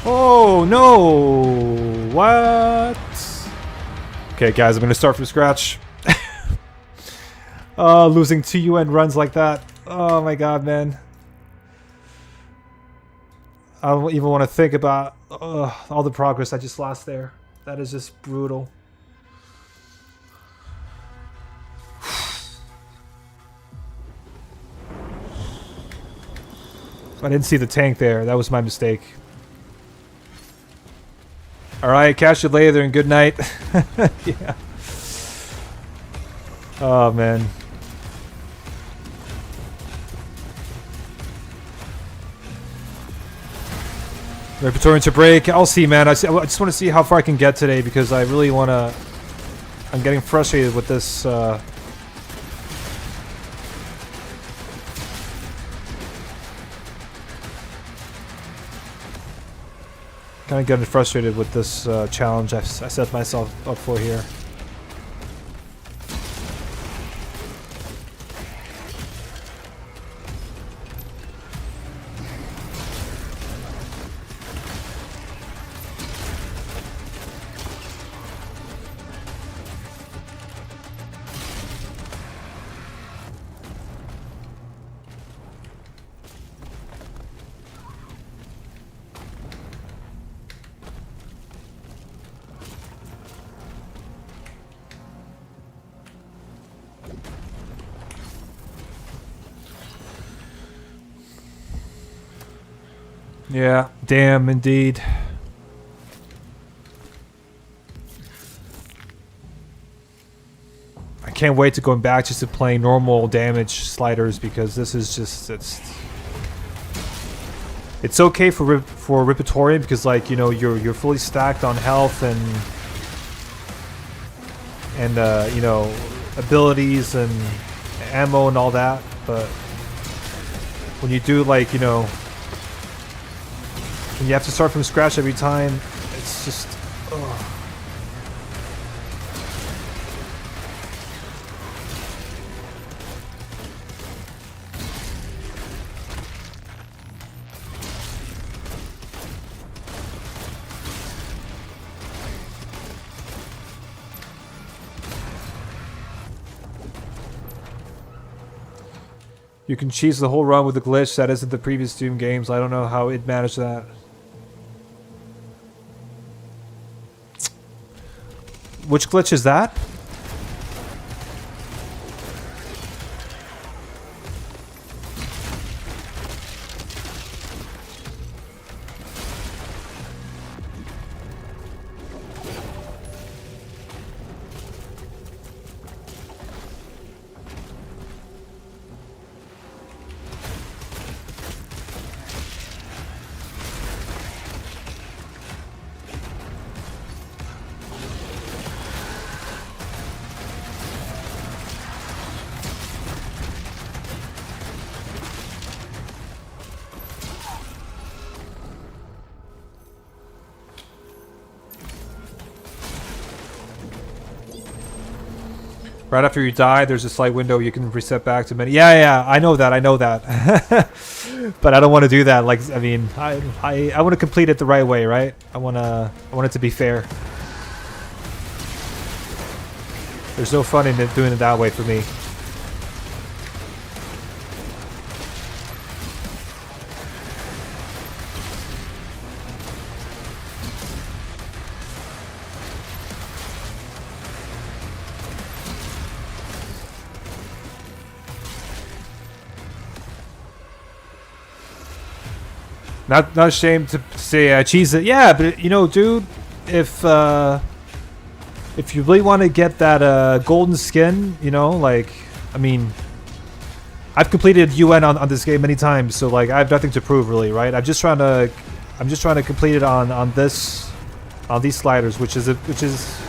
Oh no! What? Okay, guys, I'm gonna start from scratch. Losing 2 UN runs like that. Oh my god, man. I don't even want to think about all the progress I just lost there. That is just brutal. I didn't see the tank there. That was my mistake. Alright, catch you later and good night. Yeah. Oh, man. Repertoire to break. I'll see, man. I just want to see how far I can get today because I really want to... I'm getting frustrated with this... Kind of getting frustrated with this challenge I set myself up for here. Yeah, damn, indeed. I can't wait to going back just to playing normal damage sliders because this is just it's okay for Repertorium because, like, you know, you're fully stacked on health and you know, abilities and ammo and all that, but when you do, like, you know, when you have to start from scratch every time, it's just... Ugh. You can cheese the whole run with a glitch that isn't the previous Doom games. I don't know how it managed that. Which glitch is that? Right after you die, there's a slight window you can reset back to many. Yeah, I know that. I know that. But I don't want to do that. Like, I mean, I want to complete it the right way, right? I want it to be fair. There's no fun in it doing it that way for me. Not ashamed to say cheese it. Yeah, but you know, dude, if you really want to get that golden skin, you know, like, I mean, I've completed UN on this game many times, so like I have nothing to prove really, right? I'm just trying to complete it on these sliders, which is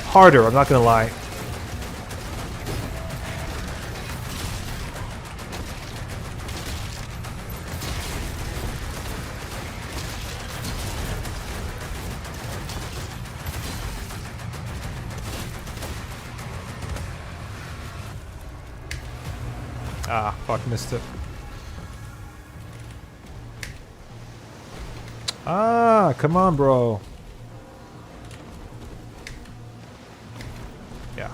harder. I'm not gonna lie. Ah, fuck, missed it. Ah, come on, bro. Yeah.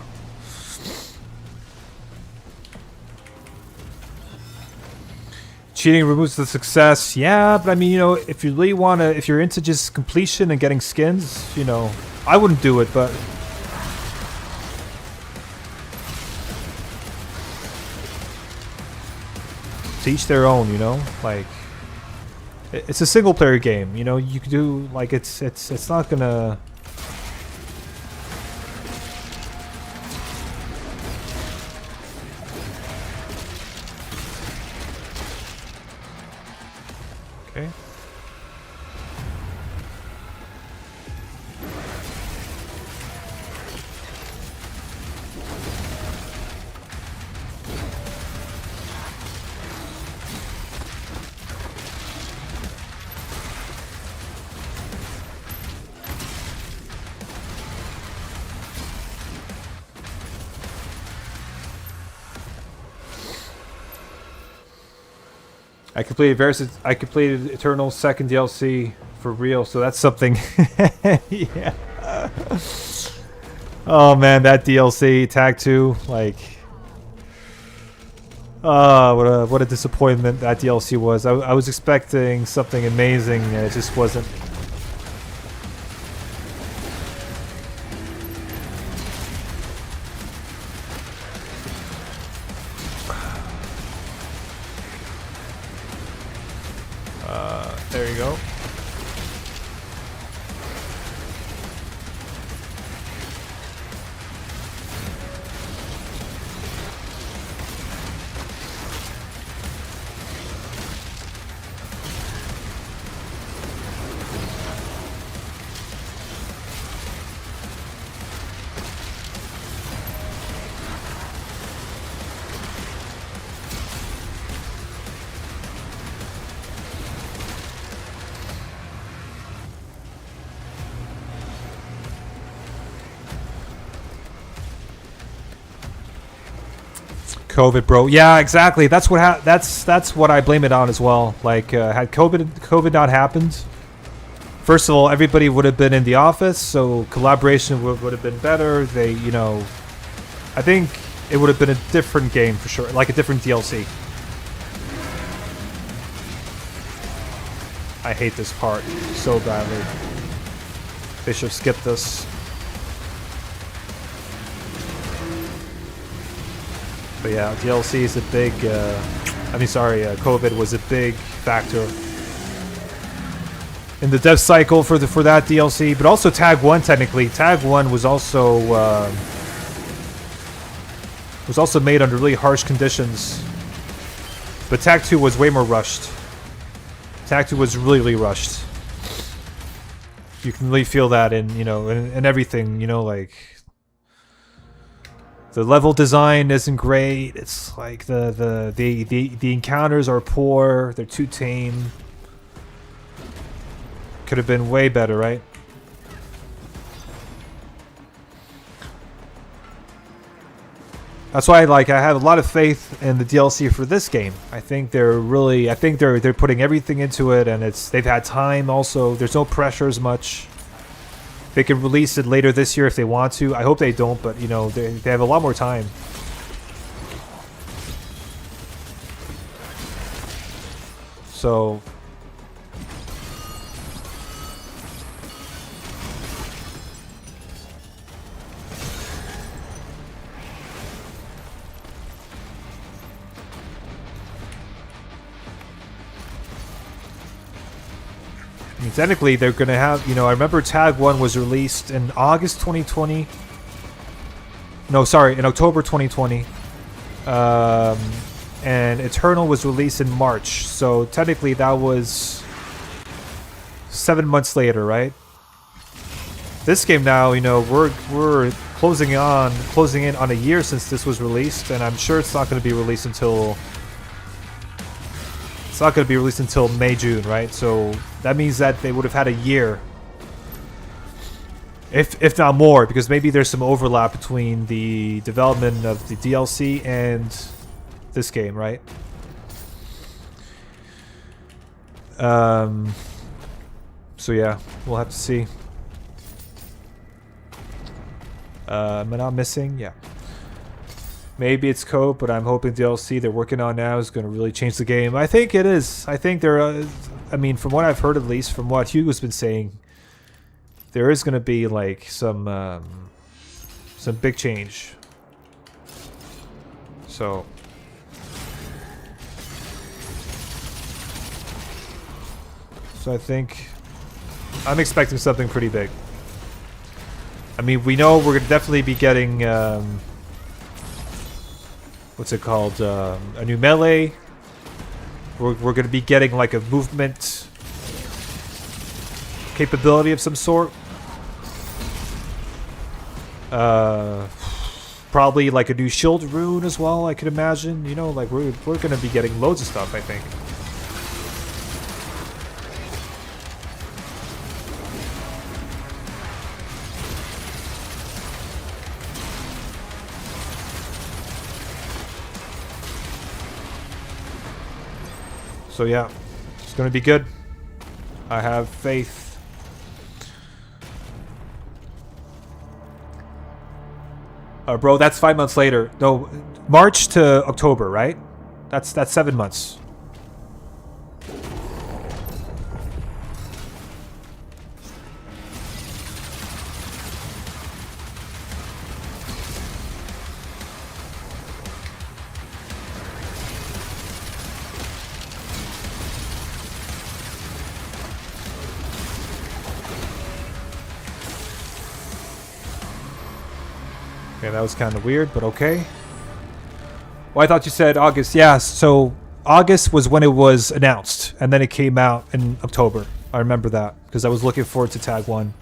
Cheating removes the success. Yeah, but I mean, you know, if you really want to, if you're into just completion and getting skins, you know, I wouldn't do it, but... to each their own, you know? Like, it's a single player game, you know? You could do, like, it's not gonna... Okay. I completed Eternal's second DLC for real, so that's something. Yeah. Oh man, that DLC Tag 2, like, what a disappointment that DLC was. I was expecting something amazing, and it just wasn't. There you go. COVID, bro. Yeah, exactly. That's what that's what I blame it on as well. Like, had COVID not happened, first of all, everybody would have been in the office, so collaboration would have been better. They, you know, I think it would have been a different game for sure, like a different DLC. I hate this part so badly. They should have skipped this. But yeah, DLC is a big, COVID was a big factor in the dev cycle for that DLC, but also Tag 1 technically. Tag 1 was also made under really harsh conditions. But Tag 2 was way more rushed. Tag 2 was really rushed. You can really feel that in, you know, in everything, you know, like the level design isn't great. It's like the encounters are poor. They're too tame. Could have been way better, right? That's why I have a lot of faith in the DLC for this game. I think they're putting everything into it, and they've had time also. There's no pressure as much. They can release it later this year if they want to. I hope they don't, but you know, they have a lot more time. So I mean, technically, they're going to have, you know, I remember Tag 1 was released in August 2020. No, sorry, in October 2020. And Eternal was released in March. So technically, that was 7 months later, right? This game now, you know, we're closing in on a year since this was released, and I'm sure it's not going to be released until May, June, right? So that means that they would have had a year, if not more, because maybe there's some overlap between the development of the DLC and this game, right? So yeah, we'll have to see. Am I not missing? Yeah. Maybe it's code, but I'm hoping DLC they're working on now is going to really change the game. I think it is. I think I mean, from what I've heard, at least from what Hugo's been saying, there is going to be like some big change. So I think I'm expecting something pretty big. I mean, we know we're going to definitely be getting what's it called? A new melee. We're going to be getting like a movement capability of some sort. Probably like a new shield rune as well, I could imagine. You know, like we're going to be getting loads of stuff, I think. So yeah, it's going to be good. I have faith. Bro, that's 5 months later. No, March to October, right? That's 7 months. Okay, that was kind of weird, but okay. Well, I thought you said August. Yeah, so August was when it was announced, and then it came out in October. I remember that, because I was looking forward to Tag 1.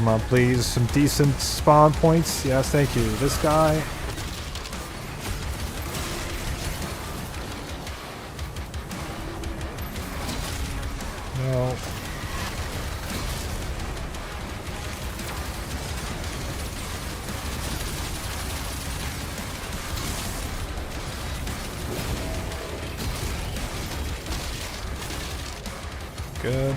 Come on, please. Some decent spawn points. Yes, thank you. This guy. No. Good.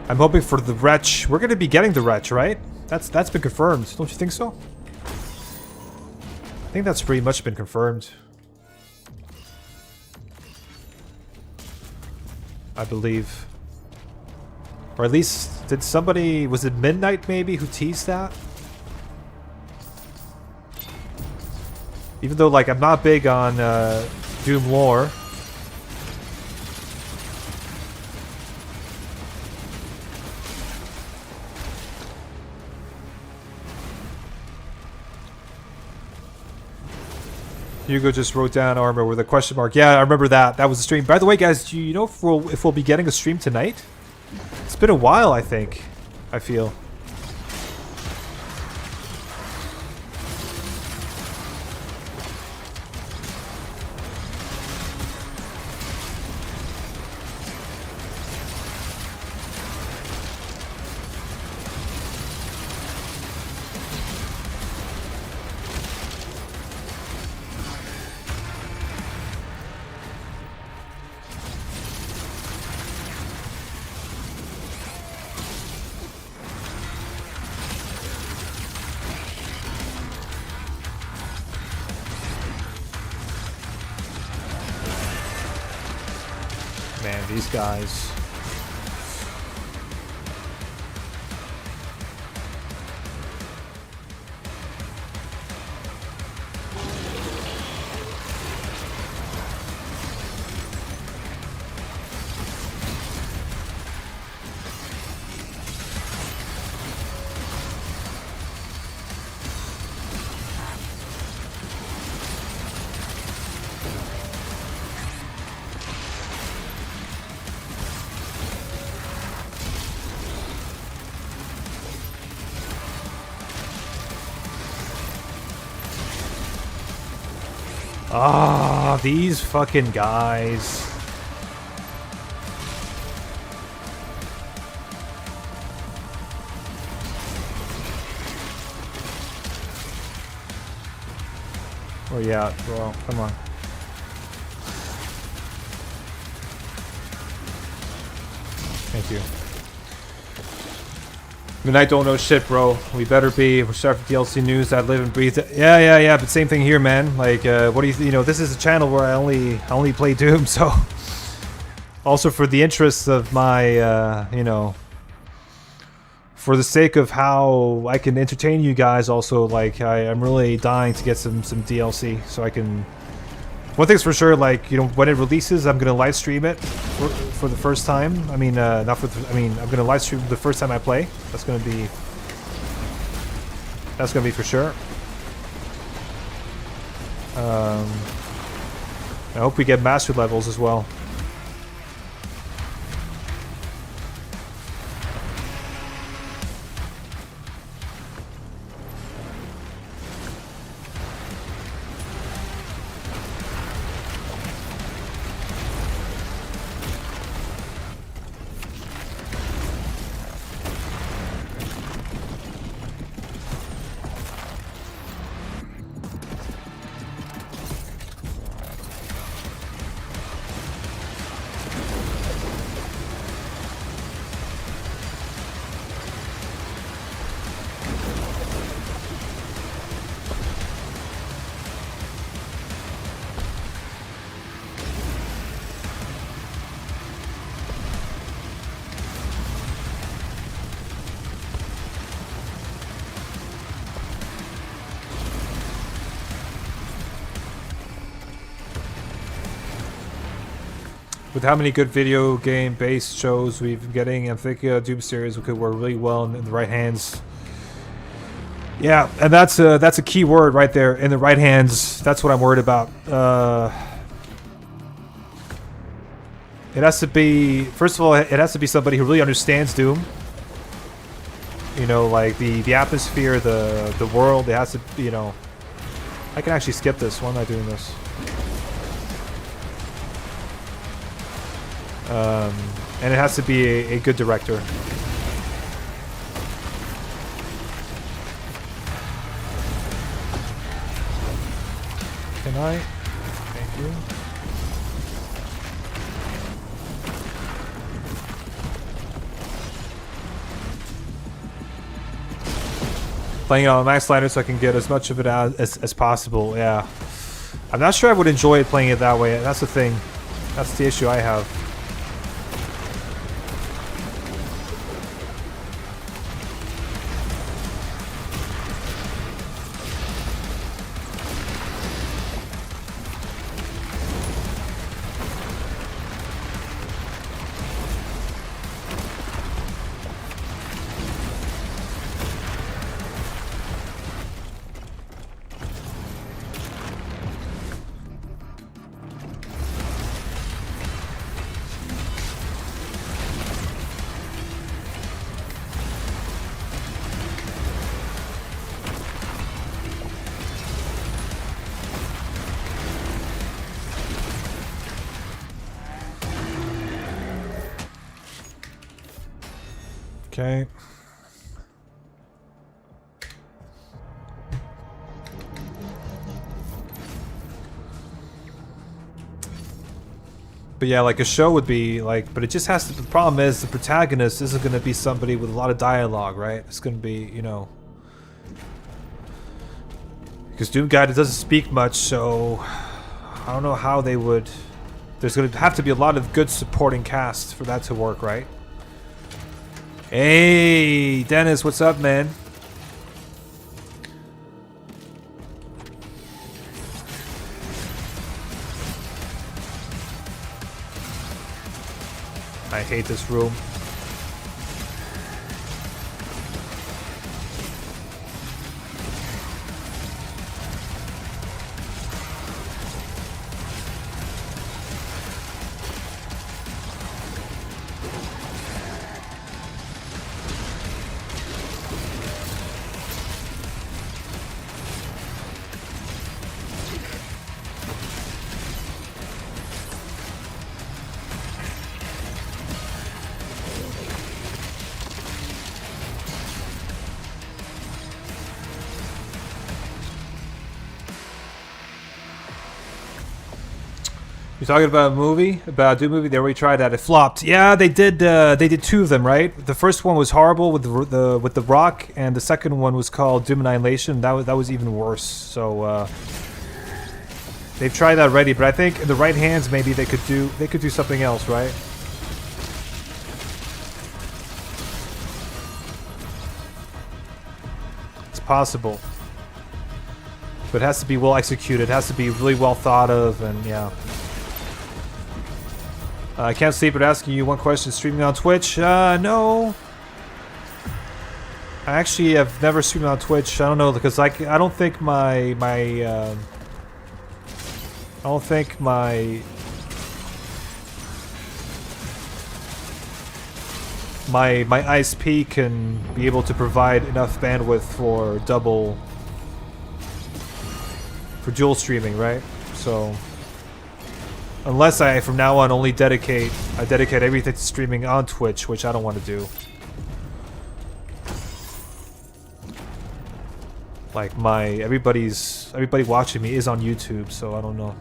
I'm hoping for the wretch. We're gonna be getting the wretch, right? That's been confirmed. Don't you think so? I think that's pretty much been confirmed. I believe. Or at least, did somebody... Was it Midnight, maybe, who teased that? Even though, like, I'm not big on Doom lore. Hugo just wrote down armor with a question mark. Yeah, I remember that. That was a stream. By the way, guys, do you know if we'll be getting a stream tonight? It's been a while, I think. I feel. Man, these guys. Ah, these fucking guys. Oh yeah, well, come on. Thank you. Midnight don't know shit, bro. We better be. We're starting for DLC news. I live and breathe. Yeah. But same thing here, man. Like, what do you know? This is a channel where I only play Doom, so. Also, for the interests of my, you know, for the sake of how I can entertain you guys. Also, like, I'm really dying to get some DLC, so I can. One thing's for sure, like, you know, when it releases, I'm gonna live stream it for the first time. I mean, not for. I mean, I'm gonna live stream the first time I play. That's gonna be for sure. I hope we get master levels as well. With how many good video game based shows we've been getting, I think Doom series could work really well in the right hands. Yeah, and that's a key word right there, in the right hands. That's what I'm worried about. It has to be, first of all, it has to be somebody who really understands Doom. You know, like the atmosphere, the world. It has to, you know. I can actually skip this. Why am I doing this? And it has to be a good director. Can I? Thank you. Playing it on max slider so I can get as much of it as possible. Yeah, I'm not sure I would enjoy it playing it that way. That's the thing. That's the issue I have. Okay. But yeah, like a show would be like, but it just has to, the problem is the protagonist isn't going to be somebody with a lot of dialogue, right? It's going to be, you know, because Doom Guy doesn't speak much, so I don't know how they would, there's going to have to be a lot of good supporting cast for that to work, right? Hey, Dennis, what's up, man? I hate this room. You're talking about a movie, about a Doom movie. They already tried that. It flopped. Yeah, they did. They did two of them, right? The first one was horrible with the Rock, and the second one was called Doom Annihilation. That was even worse. So they've tried that already, but I think in the right hands, maybe they could do something else, right? It's possible, but it has to be well executed. It has to be really well thought of, and yeah. I can't sleep, but asking you one question. Streaming on Twitch? No. I actually have never streamed on Twitch. I don't know, because I don't think my ISP can be able to provide enough bandwidth for dual streaming, right? So unless I, from now on, only dedicate everything to streaming on Twitch, which I don't want to do. Like everybody watching me is on YouTube, so I don't know.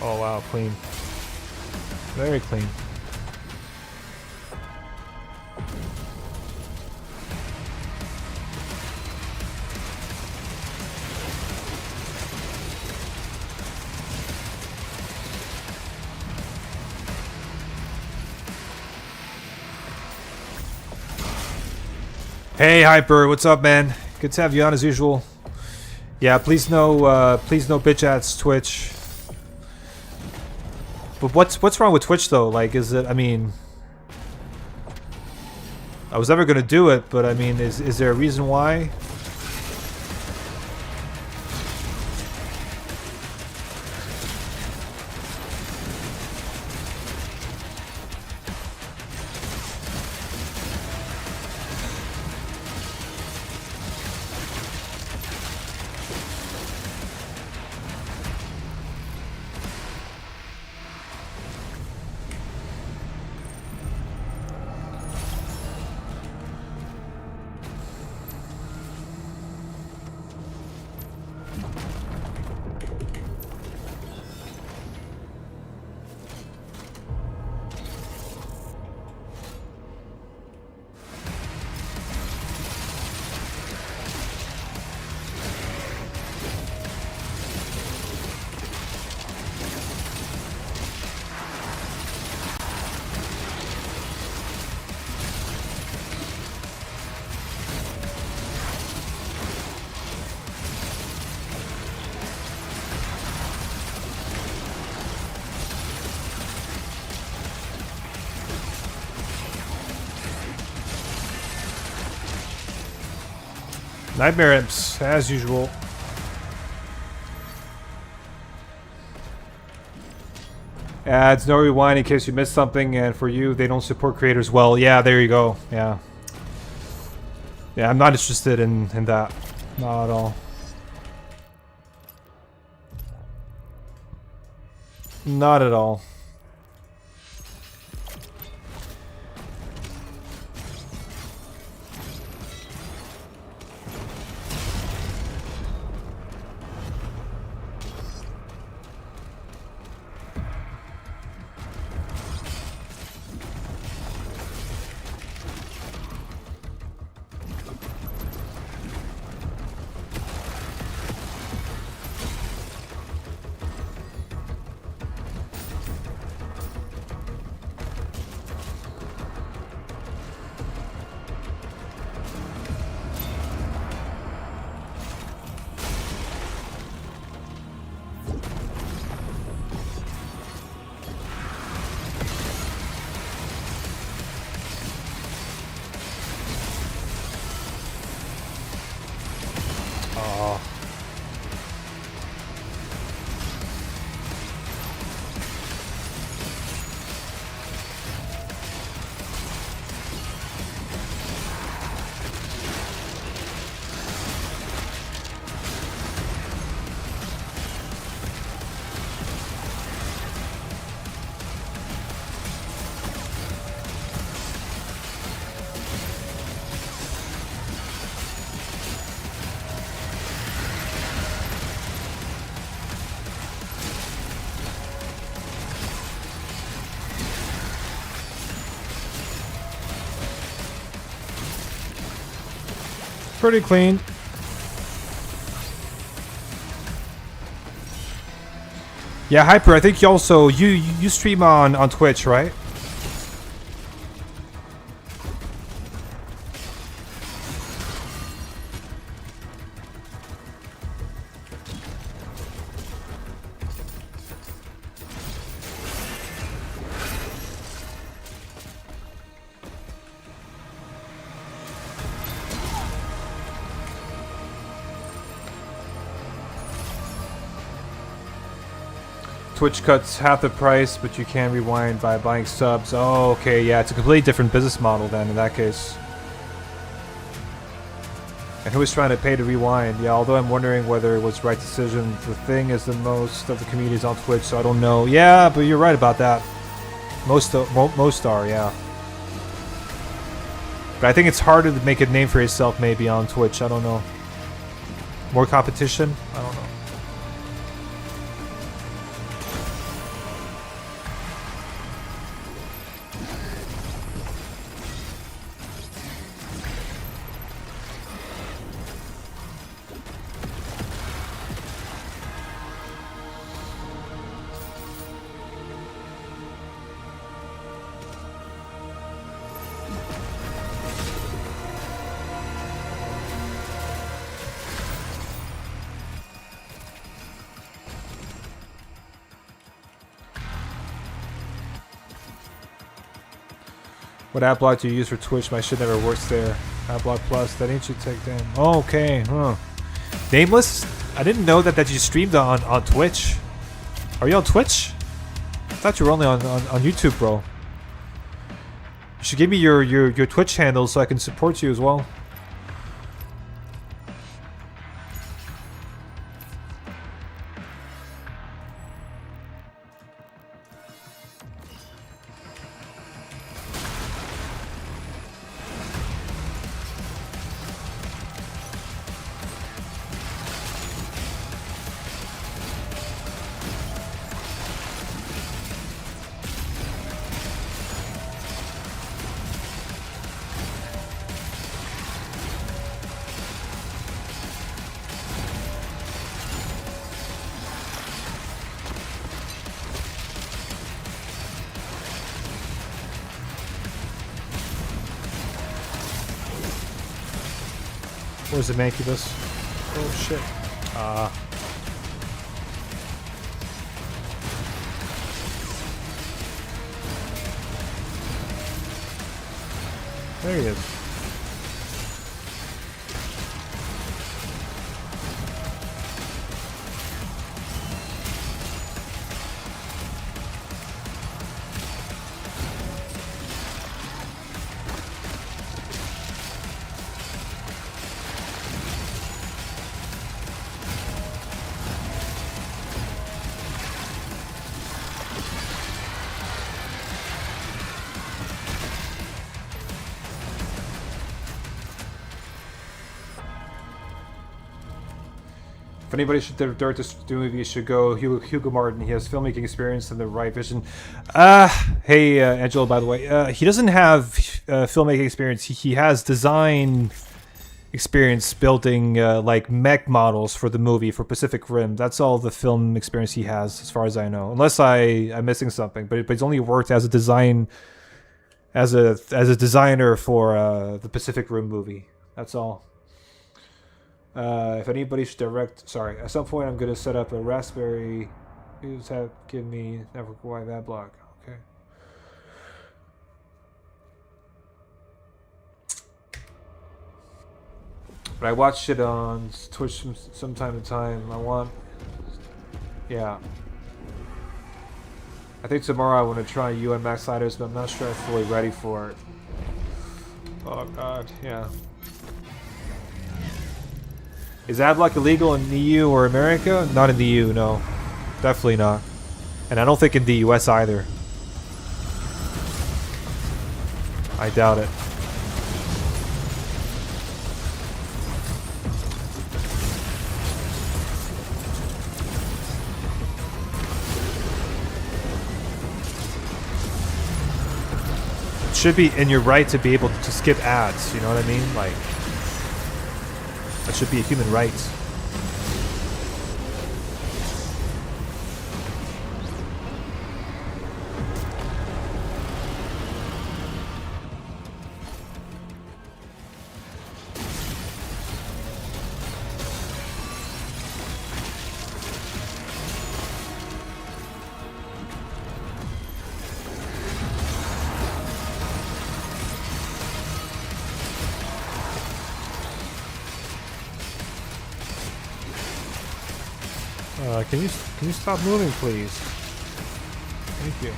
Oh wow, clean. Very clean. Hey, Hyper, what's up, man? Good to have you on as usual. Yeah, please no bitch ass Twitch. But what's wrong with Twitch though? Like, is it? I mean, I was never gonna do it, but I mean, is there a reason why? Nightmare imps, as usual. Adds no rewind in case you missed something, and for you, they don't support creators well. Yeah, there you go. Yeah. Yeah, I'm not interested in that. Not at all. Not at all. Pretty clean. Yeah, Hyper, I think you also you stream on Twitch, right? Twitch cuts half the price, but you can rewind by buying subs. Oh, okay, yeah, it's a completely different business model then in that case. And who is trying to pay to rewind? Yeah, although I'm wondering whether it was the right decision. The thing is, the most of the community is on Twitch, so I don't know. Yeah, but you're right about that. Most are, yeah. But I think it's harder to make a name for yourself maybe on Twitch. I don't know. More competition? I don't know. What ad block do you use for Twitch? My shit never works there. Ad block plus. That ain't shit take down. Oh, okay. Huh. Nameless? I didn't know that you streamed on Twitch. Are you on Twitch? I thought you were only on YouTube, bro. You should give me your Twitch handle so I can support you as well. Where's the Mancubus? Oh shit. There he is. If anybody should direct this movie, you should go Hugo Martin. He has filmmaking experience and the right vision. Hey, Angelo, by the way. He doesn't have filmmaking experience. He has design experience building like mech models for the movie, for Pacific Rim. That's all the film experience he has, as far as I know. Unless I'm missing something. But he's only worked as a designer for the Pacific Rim movie. That's all. If anybody should direct, sorry, at some point I'm gonna set up a Raspberry. Give me network wide ad block. Okay. But I watch it on Twitch from time to time. Yeah. I think tomorrow I want to try UN Max Sliders, but I'm not sure I'm fully ready for it. Oh god, yeah. Is adblock illegal in the EU or America? Not in the EU, no. Definitely not. And I don't think in the US either. I doubt it. It should be in your right to be able to skip ads, you know what I mean? Like, that should be a human right. Can you stop moving, please? Thank you.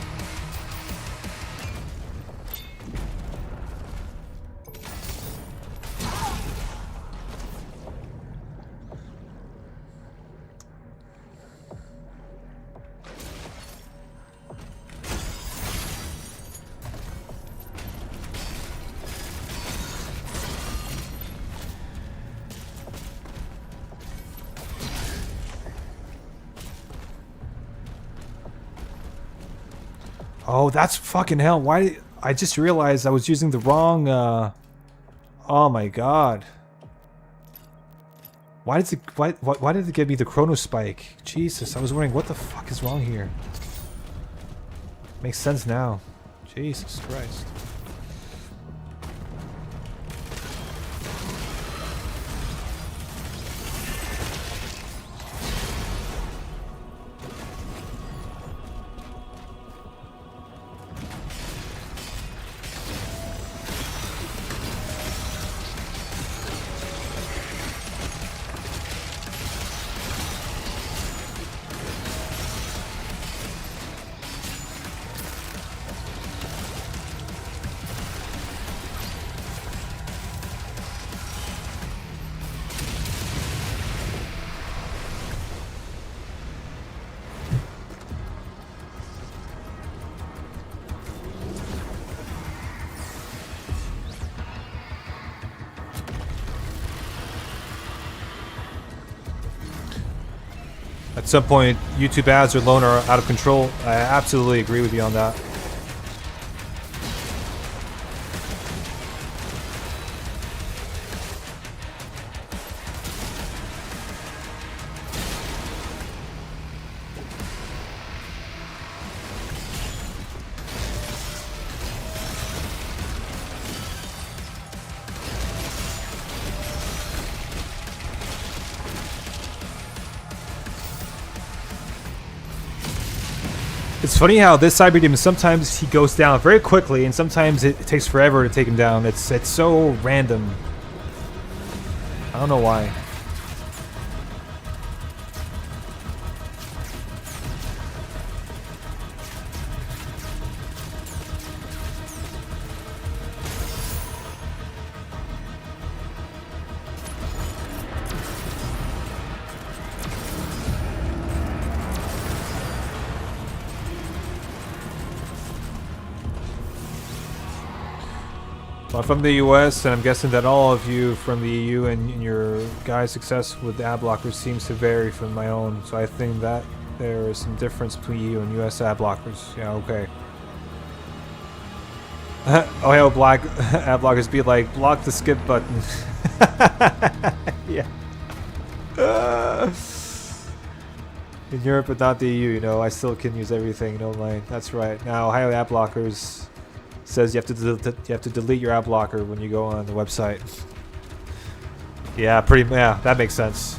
Oh, that's fucking hell. Why? I just realized I was using the wrong, oh my god. Why did it give me the chrono spike? Jesus, I was wondering what the fuck is wrong here. Makes sense now. Jesus Christ. At some point, YouTube ads alone are out of control. I absolutely agree with you on that. It's funny how this cyber demon, sometimes he goes down very quickly and sometimes it takes forever to take him down. It's so random. I don't know why. Well, from the US, and I'm guessing that all of you from the EU and your guys' success with ad blockers seems to vary from my own. So I think that there is some difference between EU and US ad blockers. Yeah, okay. Oh, hell, black ad blockers be like, block the skip button. Yeah. In Europe, but not the EU, you know, I still can use everything, no mind. That's right. Now, Ohio ad blockers says you have to delete your ad blocker when you go on the website. Yeah, yeah, that makes sense.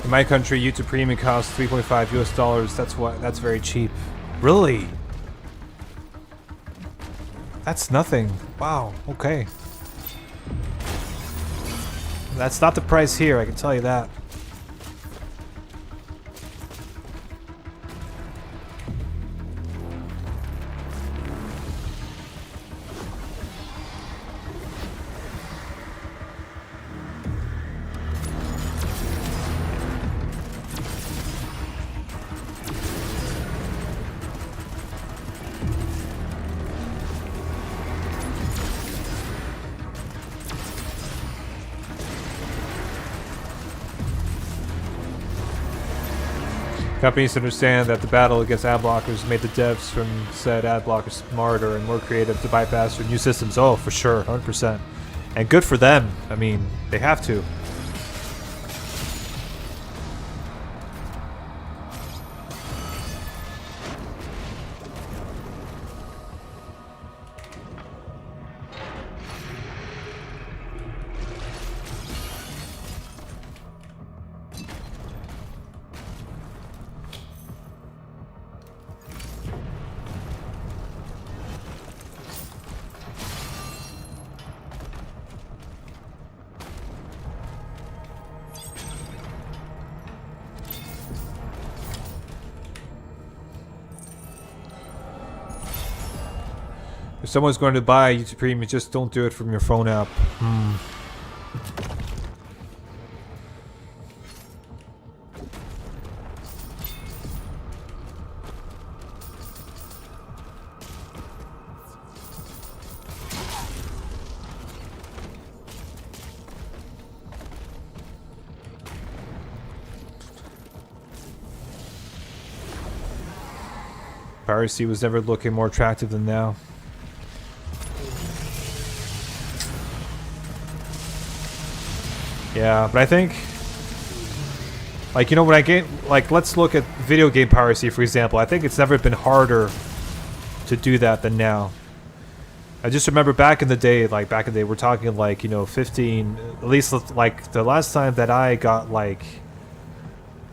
In my country, YouTube Premium costs $3.5 US. That's very cheap. Really? That's nothing. Wow, okay. That's not the price here, I can tell you that. Companies understand that the battle against ad blockers made the devs from said ad blockers smarter and more creative to bypass their new systems. Oh, for sure, 100%. And good for them. I mean, they have to. If someone's going to buy YouTube Premium, just don't do it from your phone app. Parry was never looking more attractive than now. Yeah, but I think Like, you know, when I game, like, let's look at video game piracy, for example. I think it's never been harder to do that than now. I just remember back in the day, we're talking like, you know, 15, at least like the last time that I got like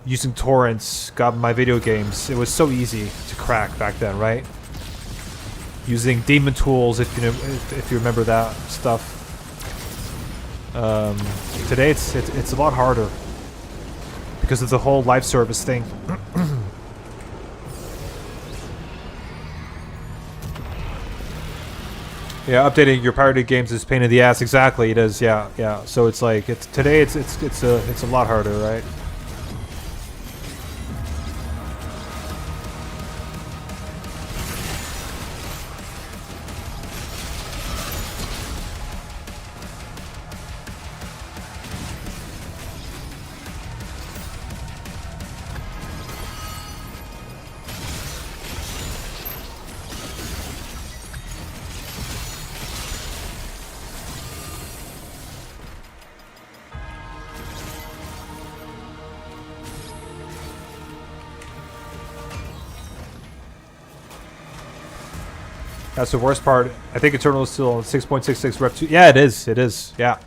using torrents, got my video games, it was so easy to crack back then, right? Using demon tools, if you remember that stuff. Today it's a lot harder because of the whole live service thing. Yeah, updating your pirated games is a pain in the ass. Exactly, it is. Yeah, yeah. So it's like today it's a lot harder, right? That's the worst part. I think Eternal is still on 6.66 rep 2. Yeah, it is. It is. Yeah.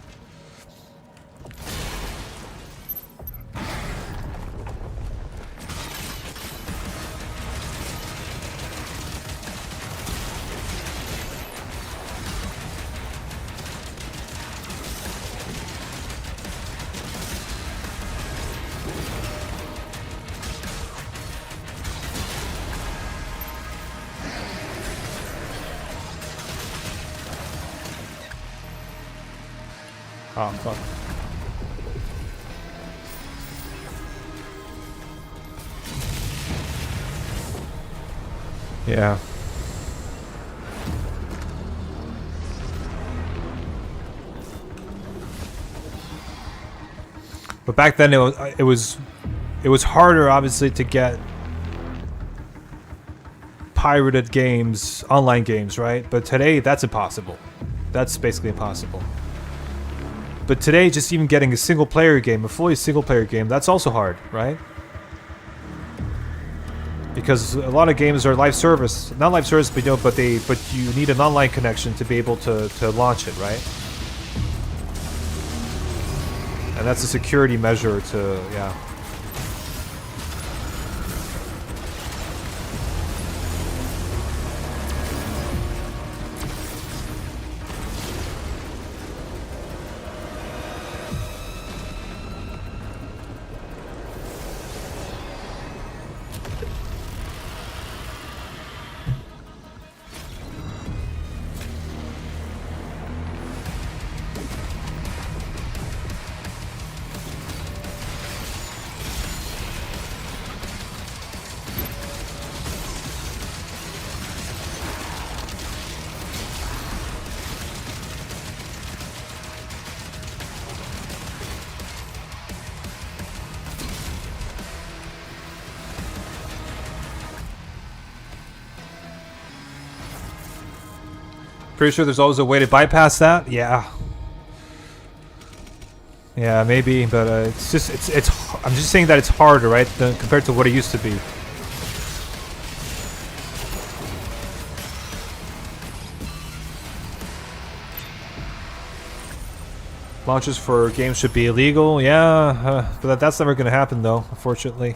Oh, fuck. Yeah. But back then it was harder, obviously, to get pirated games, online games, right? But today that's impossible. That's basically impossible. But today, just even getting a single-player game, a fully single-player game, that's also hard, right? Because a lot of games are live service, not live service, but you need an online connection to be able to launch it, right? And that's a security measure to, yeah. Pretty sure there's always a way to bypass that. Yeah. Yeah, maybe, but it's. I'm just saying that it's harder, right, compared to what it used to be. Launches for games should be illegal. Yeah, but that's never going to happen, though, unfortunately.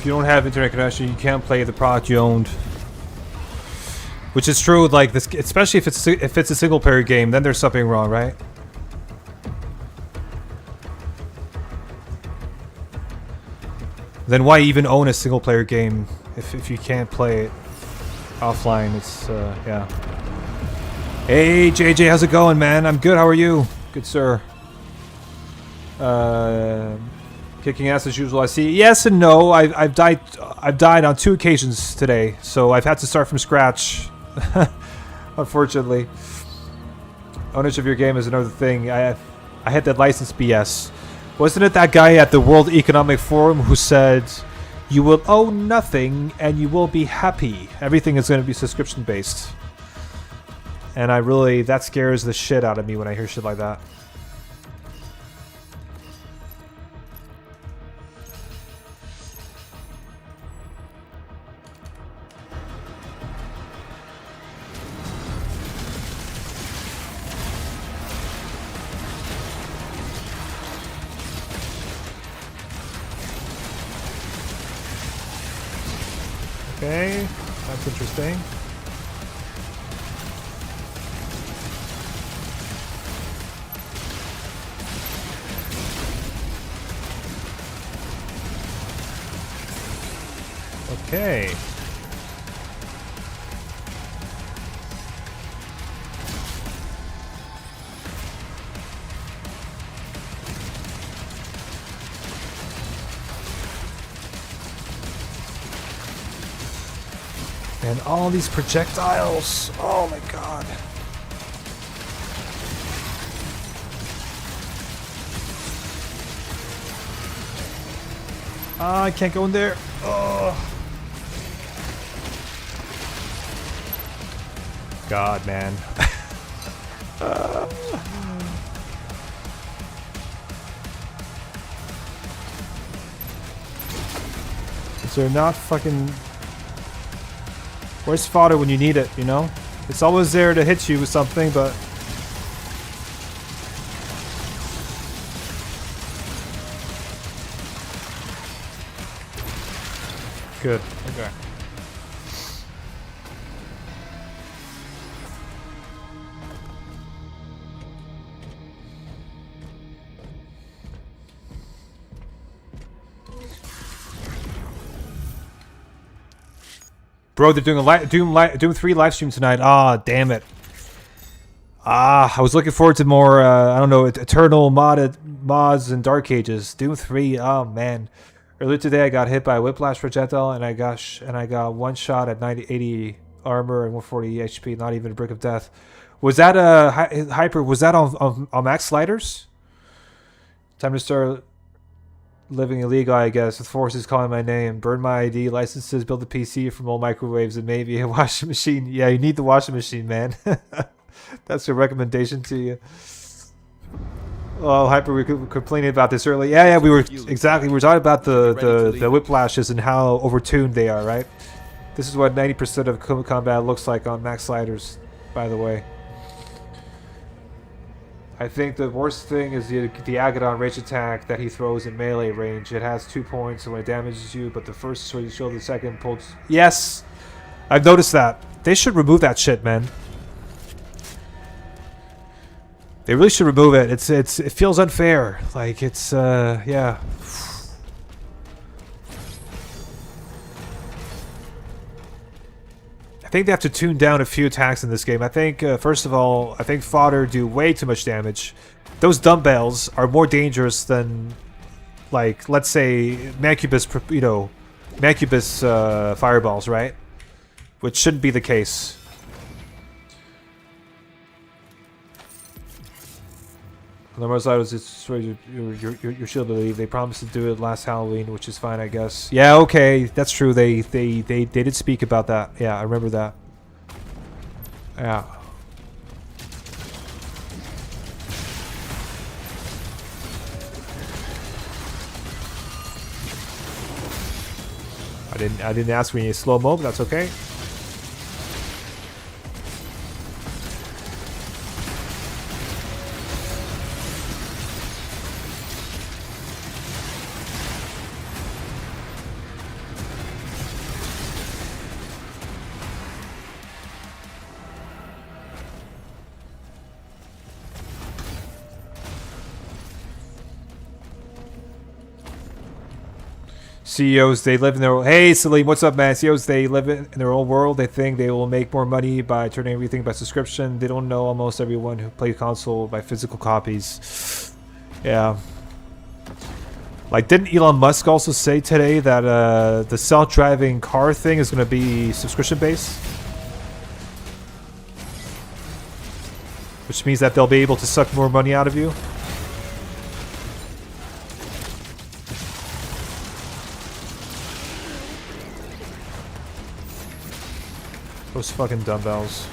if you don't have internet connection, you can't play the product you owned. Which is true, like this, especially if it's a single player game, then there's something wrong, right? Then why even own a single player game if you can't play it offline? It's yeah. Hey JJ, how's it going, man? I'm good. How are you? Good, sir. Kicking ass as usual. I see. Yes and no. I've died on 2 occasions today, so I've had to start from scratch. Unfortunately, ownership of your game is another thing. I had that license BS. Wasn't it that guy at the World Economic Forum who said, "You will own nothing and you will be happy. Everything is going to be subscription based." And that scares the shit out of me when I hear shit like that. Okay, that's interesting. Okay. And all these projectiles. Oh my god. I can't go in there. Oh. God, man. Is there not fucking... Where's fodder when you need it, you know? It's always there to hit you with something, but... Good. Okay. Bro, they're doing a Doom 3 live stream tonight. Ah, damn it. I was looking forward to more, I don't know, Eternal mods and Dark Ages. Doom 3, oh man. Earlier today I got hit by a whiplash projectile and I got one shot at 80 armor and 140 HP, not even a brick of death. Was that Hyper, was that on max sliders? Time to start living illegal, I guess, with forces calling my name. Burn my ID, licenses, build a PC from old microwaves, and maybe a washing machine. Yeah, you need the washing machine, man. That's a recommendation to you. Oh, Hyper, we were complaining about this earlier. Yeah, we were exactly. We were talking about the whiplashes and how overtuned they are, right? This is what 90% of combat looks like on max sliders, by the way. I think the worst thing is the Agadon rage attack that he throws in melee range. It has 2 points when it damages you, but the first shield, the second pulls. Yes! I've noticed that. They should remove that shit, man. They really should remove it. It feels unfair. Like, it's, yeah. I think they have to tune down a few attacks in this game. I think, first of all, I think fodder do way too much damage. Those dumbbells are more dangerous than, like, let's say, Mancubus, you know, Mancubus fireballs, right? Which shouldn't be the case. On the most side was it's your shield to leave. They promised to do it last Halloween, which is fine, I guess. Yeah, okay, that's true. They did speak about that. Yeah, I remember that. Yeah. I didn't ask for any slow mo, but that's okay. CEOs, they live in their own... Hey, Salim, what's up, man? CEOs, they live in their own world. They think they will make more money by turning everything by subscription. They don't know almost everyone who plays console by physical copies. Yeah. Like, didn't Elon Musk also say today that the self-driving car thing is going to be subscription-based? Which means that they'll be able to suck more money out of you. Those fucking dumbbells.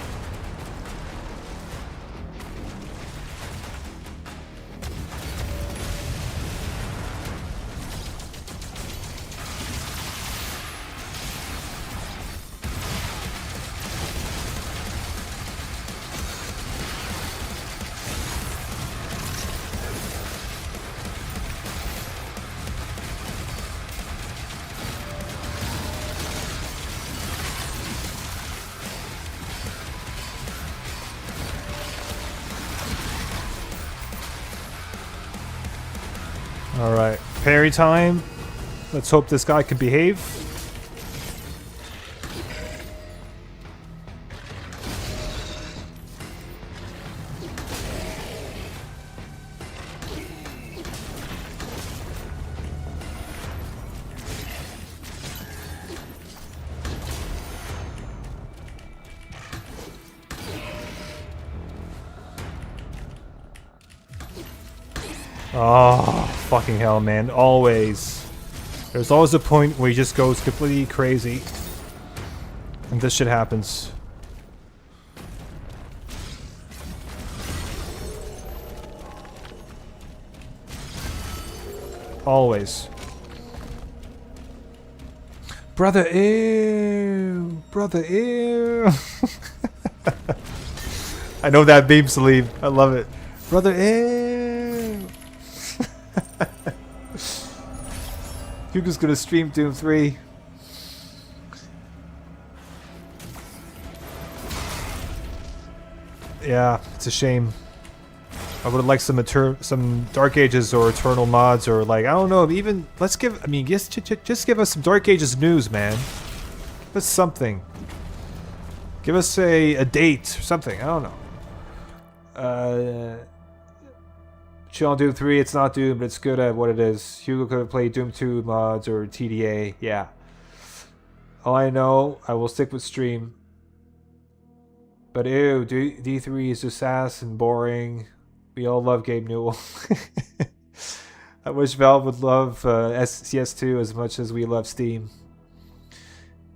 Alright, parry time. Let's hope this guy can behave. Oh, fucking hell, man. Always. There's always a point where he just goes completely crazy. And this shit happens. Always. Brother, ew. Brother, ew. I know that meme, Salim. I love it. Brother, ew. Hugo's gonna stream Doom 3. Yeah, it's a shame. I would have liked some Dark Ages or Eternal mods, or like, I don't know, even let's give. I mean, just give us some Dark Ages news, man. Give us something. Give us a date or something. I don't know. Chill on Doom 3, it's not Doom, but it's good at what it is. Hugo could have played Doom 2 mods or TDA, yeah. All I know, I will stick with stream. But ew, D3 is just ass and boring. We all love Gabe Newell. I wish Valve would love CS2 as much as we love Steam.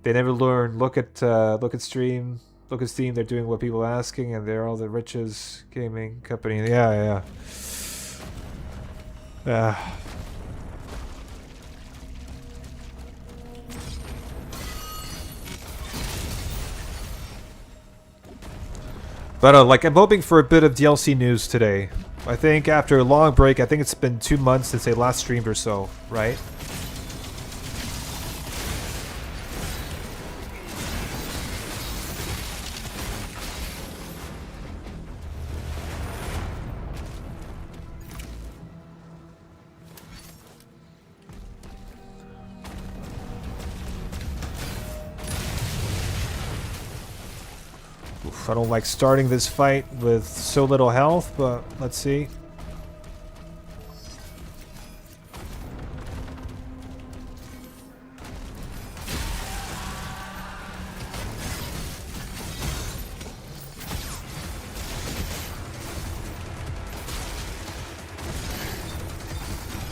They never learn. Look at Steam. Look at Steam, they're doing what people are asking, and they're all the richest gaming company. Yeah. But like, I'm hoping for a bit of DLC news today. I think after a long break, I think it's been 2 months since they last streamed or so, right? I don't like starting this fight with so little health, but let's see.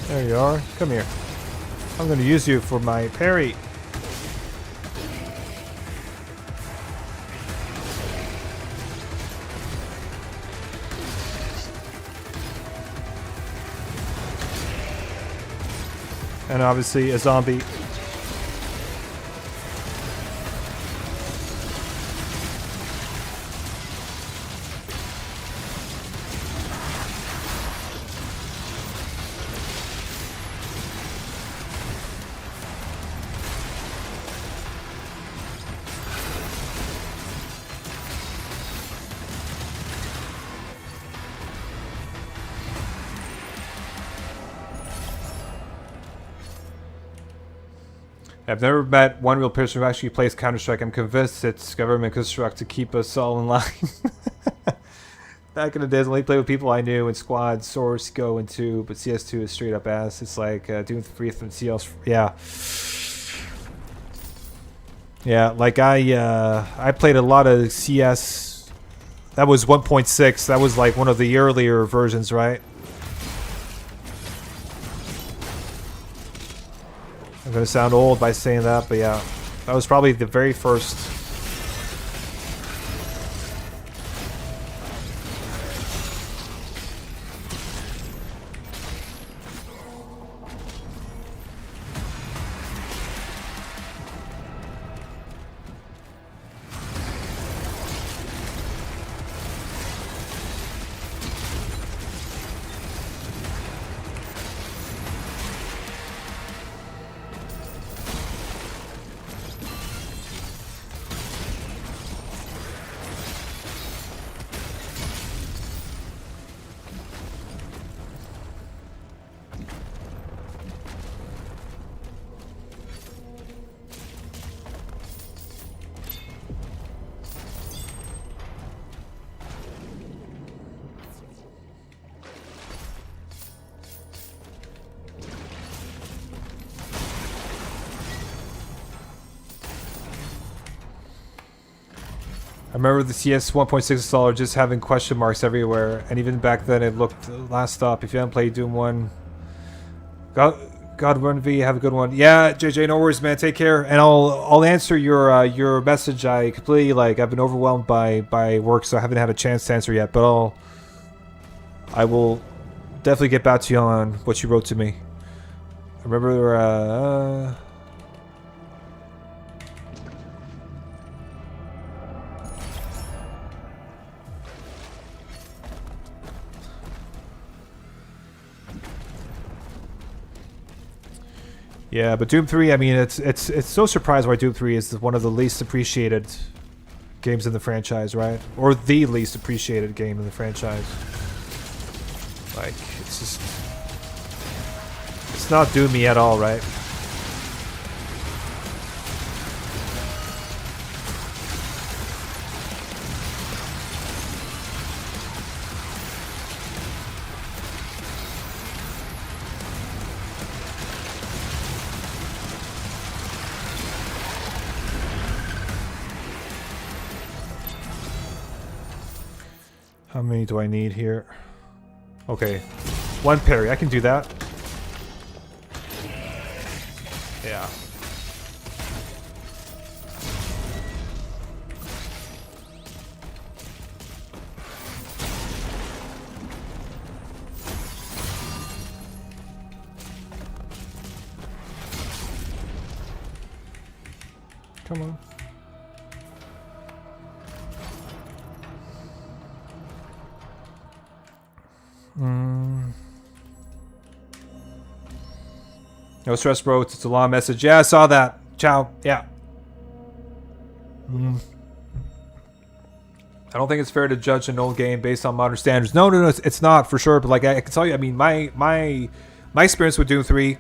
There you are. Come here. I'm going to use you for my parry. And obviously a zombie. I've never met one real person who actually plays Counter-Strike. I'm convinced it's government construct to keep us all in line. Back in the days, I only played with people I knew in squads, Source, Go, and 2, but CS2 is straight up ass. It's like Doom 3 and CS. Yeah. Yeah, like I played a lot of CS. That was 1.6. That was like one of the earlier versions, right? I'm gonna sound old by saying that, but yeah, that was probably the very first. I remember the CS 1.6 installer just having question marks everywhere, and even back then it looked last stop. If you haven't played Doom 1, God run V, have a good one. Yeah, JJ, no worries, man. Take care, and I'll answer your message. I completely I've been overwhelmed by work, so I haven't had a chance to answer yet. But I will definitely get back to you on what you wrote to me. I remember. Yeah, but Doom 3, I mean, it's so surprised why Doom 3 is one of the least appreciated games in the franchise, right? Or the least appreciated game in the franchise. Like, it's just... It's not Doomy at all, right? How many do I need here? Okay. One parry. I can do that. Yeah. Come on. No stress, bro. It's a long message. Yeah, I saw that. Ciao. Yeah. I don't think it's fair to judge an old game based on modern standards. No, it's not for sure. But like I can tell you, I mean, my experience with Doom 3.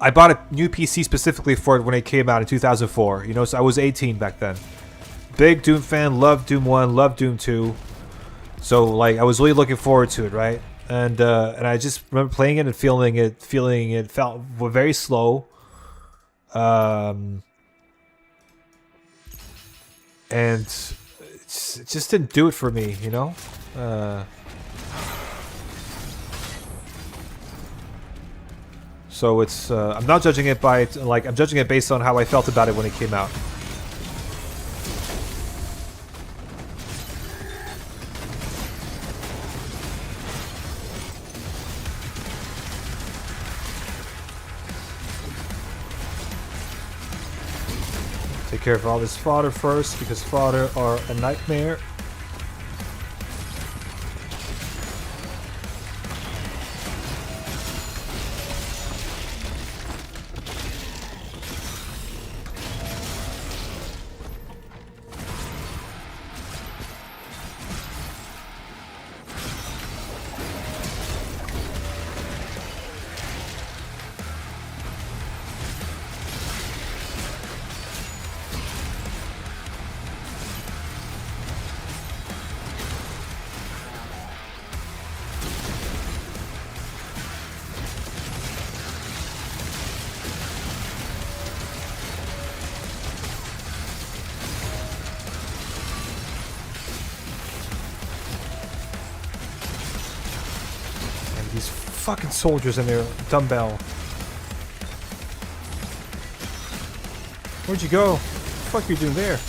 I bought a new PC specifically for it when it came out in 2004. You know, so I was 18 back then. Big Doom fan. Loved Doom 1. Loved Doom 2. So like I was really looking forward to it, right? And I just remember playing it and feeling it felt very slow. And it just didn't do it for me, you know? So it's I'm not judging it by I'm judging it based on how I felt about it when it came out. Take care of all this fodder first, because fodder are a nightmare. fucking soldiers in there. Dumbbell. Where'd you go? What the fuck are you doing there?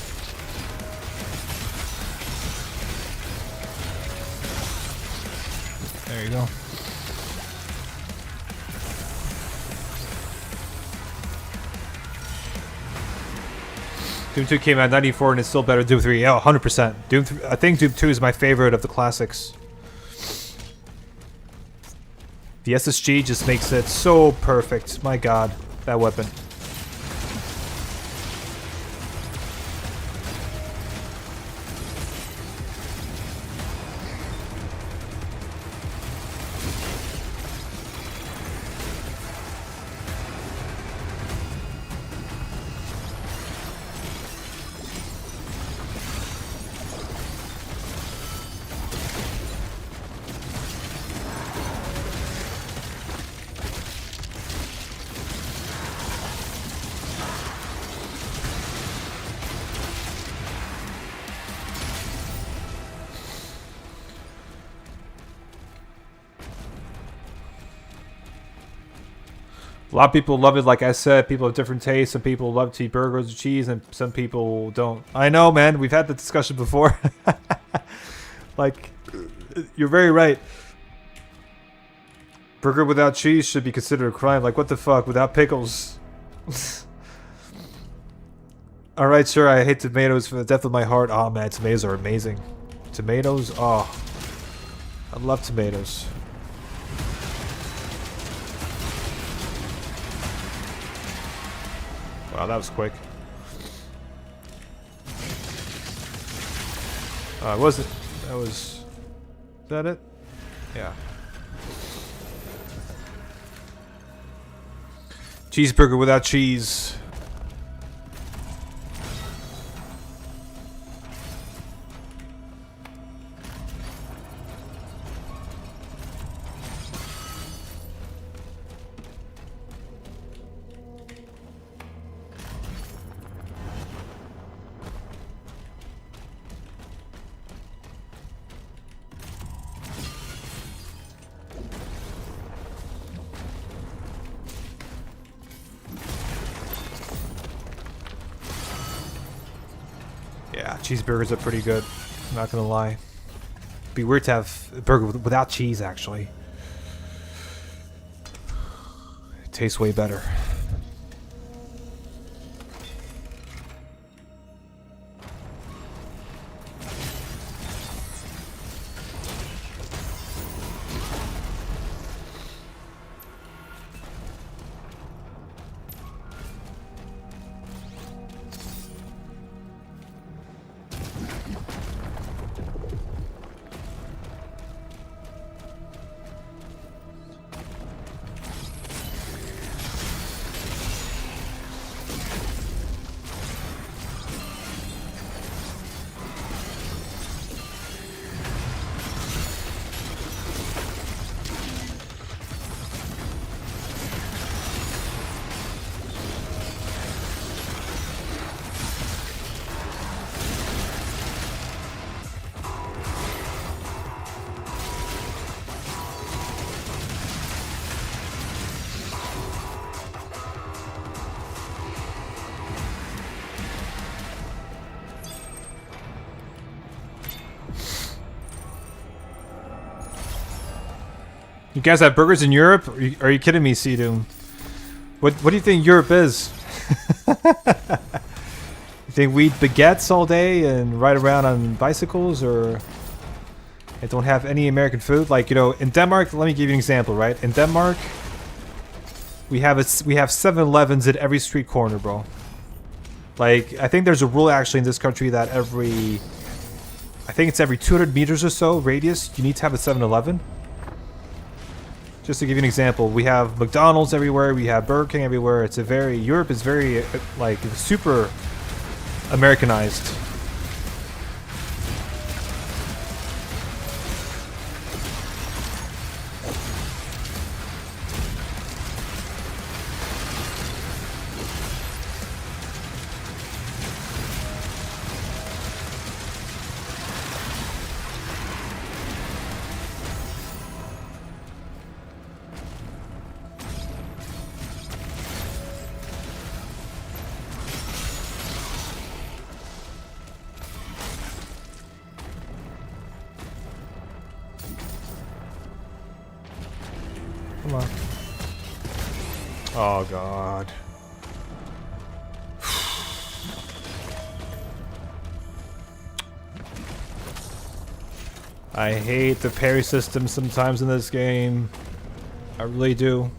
There you go. Doom 2 came out in 94 and it's still better than Doom 3. Yeah, 100%. Doom 3, I think Doom 2 is my favorite of the classics. The SSG just makes it so perfect. My god, that weapon. A lot of people love it, like I said. People have different tastes. Some people love to eat burgers with cheese, and some people don't. I know, man. We've had the discussion before. Like, you're very right. Burger without cheese should be considered a crime. Like, what the fuck? Without pickles. Alright, sure, I hate tomatoes for the depth of my heart. Oh, man, tomatoes are amazing. Tomatoes? Oh. I love tomatoes. Wow, that was quick. Was it? That was... Is that it? Yeah. Cheeseburger without cheese. Yeah, cheeseburgers are pretty good. I'm not gonna lie. It'd be weird to have a burger without cheese, actually. It tastes way better. You guys have burgers in Europe? Are you kidding me, Sea-Doom? What do you think Europe is? You think we eat baguettes all day and ride around on bicycles, or they don't have any American food? Like, you know, in Denmark, let me give you an example, right? In Denmark, we have 7-Elevens at every street corner, bro. Like, I think there's a rule actually in this country that I think it's every 200 meters or so radius, you need to have a 7-Eleven. Just to give you an example, we have McDonald's everywhere, we have Burger King everywhere. Europe is very, like, super Americanized. on. Oh, God. I hate the parry system sometimes in this game. I really do.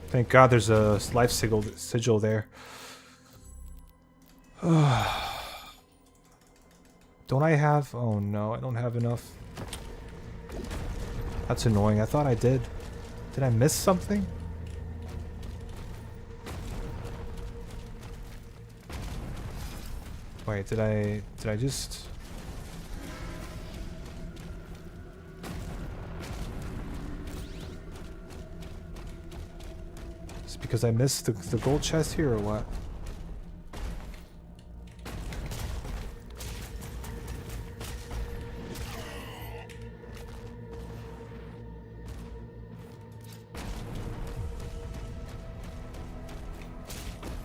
Thank God there's a life sigil there. Don't I have... Oh no, I don't have enough. That's annoying. I thought I did. Did I miss something? Wait, did I just... Is it because I missed the gold chest here or what?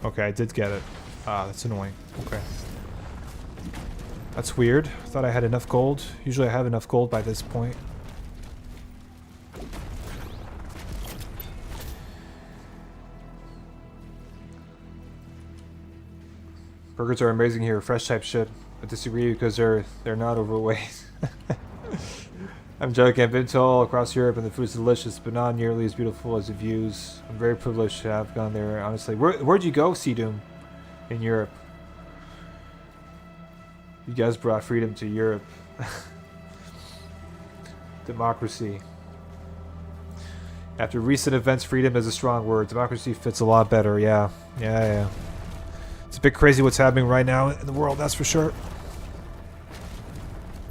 Okay, I did get it. Ah, that's annoying. Okay. That's weird. I thought I had enough gold. Usually I have enough gold by this point. Burgers are amazing here. Fresh type shit. I disagree because they're not overweight. I'm joking. I've been to all across Europe and the food's delicious, but not nearly as beautiful as the views. I'm very privileged to have gone there, honestly. Where'd you go, Doom, in Europe? You guys brought freedom to Europe. Democracy. After recent events, freedom is a strong word. Democracy fits a lot better. Yeah. Yeah. It's a bit crazy what's happening right now in the world, that's for sure.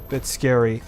Bit scary.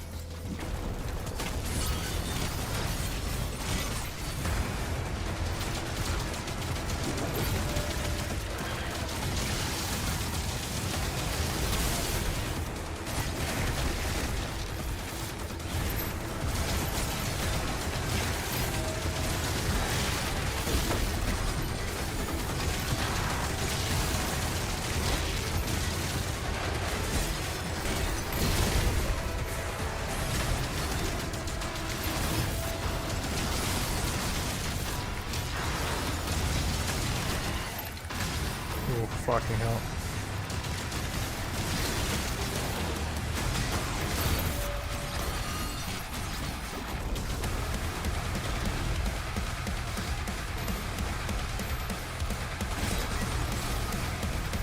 Fucking hell.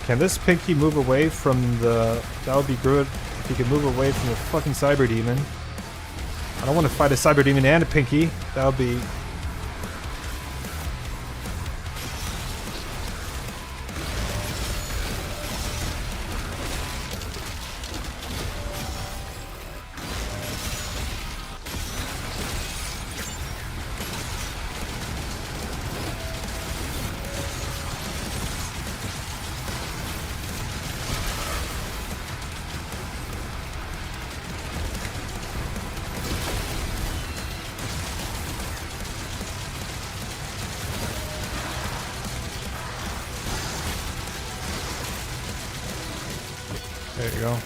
Can this pinky move away from the... That would be good if he could move away from the fucking cyber demon. I don't want to fight a cyber demon and a pinky. That would be... There you go.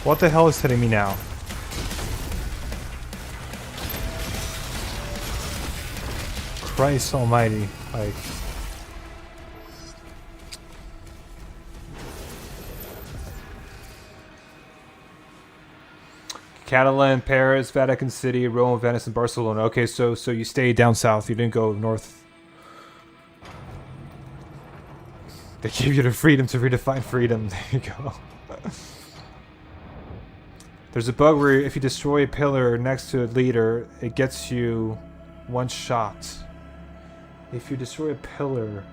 What the hell is hitting me now? Christ almighty, like... Catalan, Paris, Vatican City, Rome, Venice, and Barcelona. Okay, so you stayed down south, you didn't go north. They gave you the freedom to redefine freedom. There you go. There's a bug where if you destroy a pillar next to a leader, it gets you one shot. If you destroy a pillar...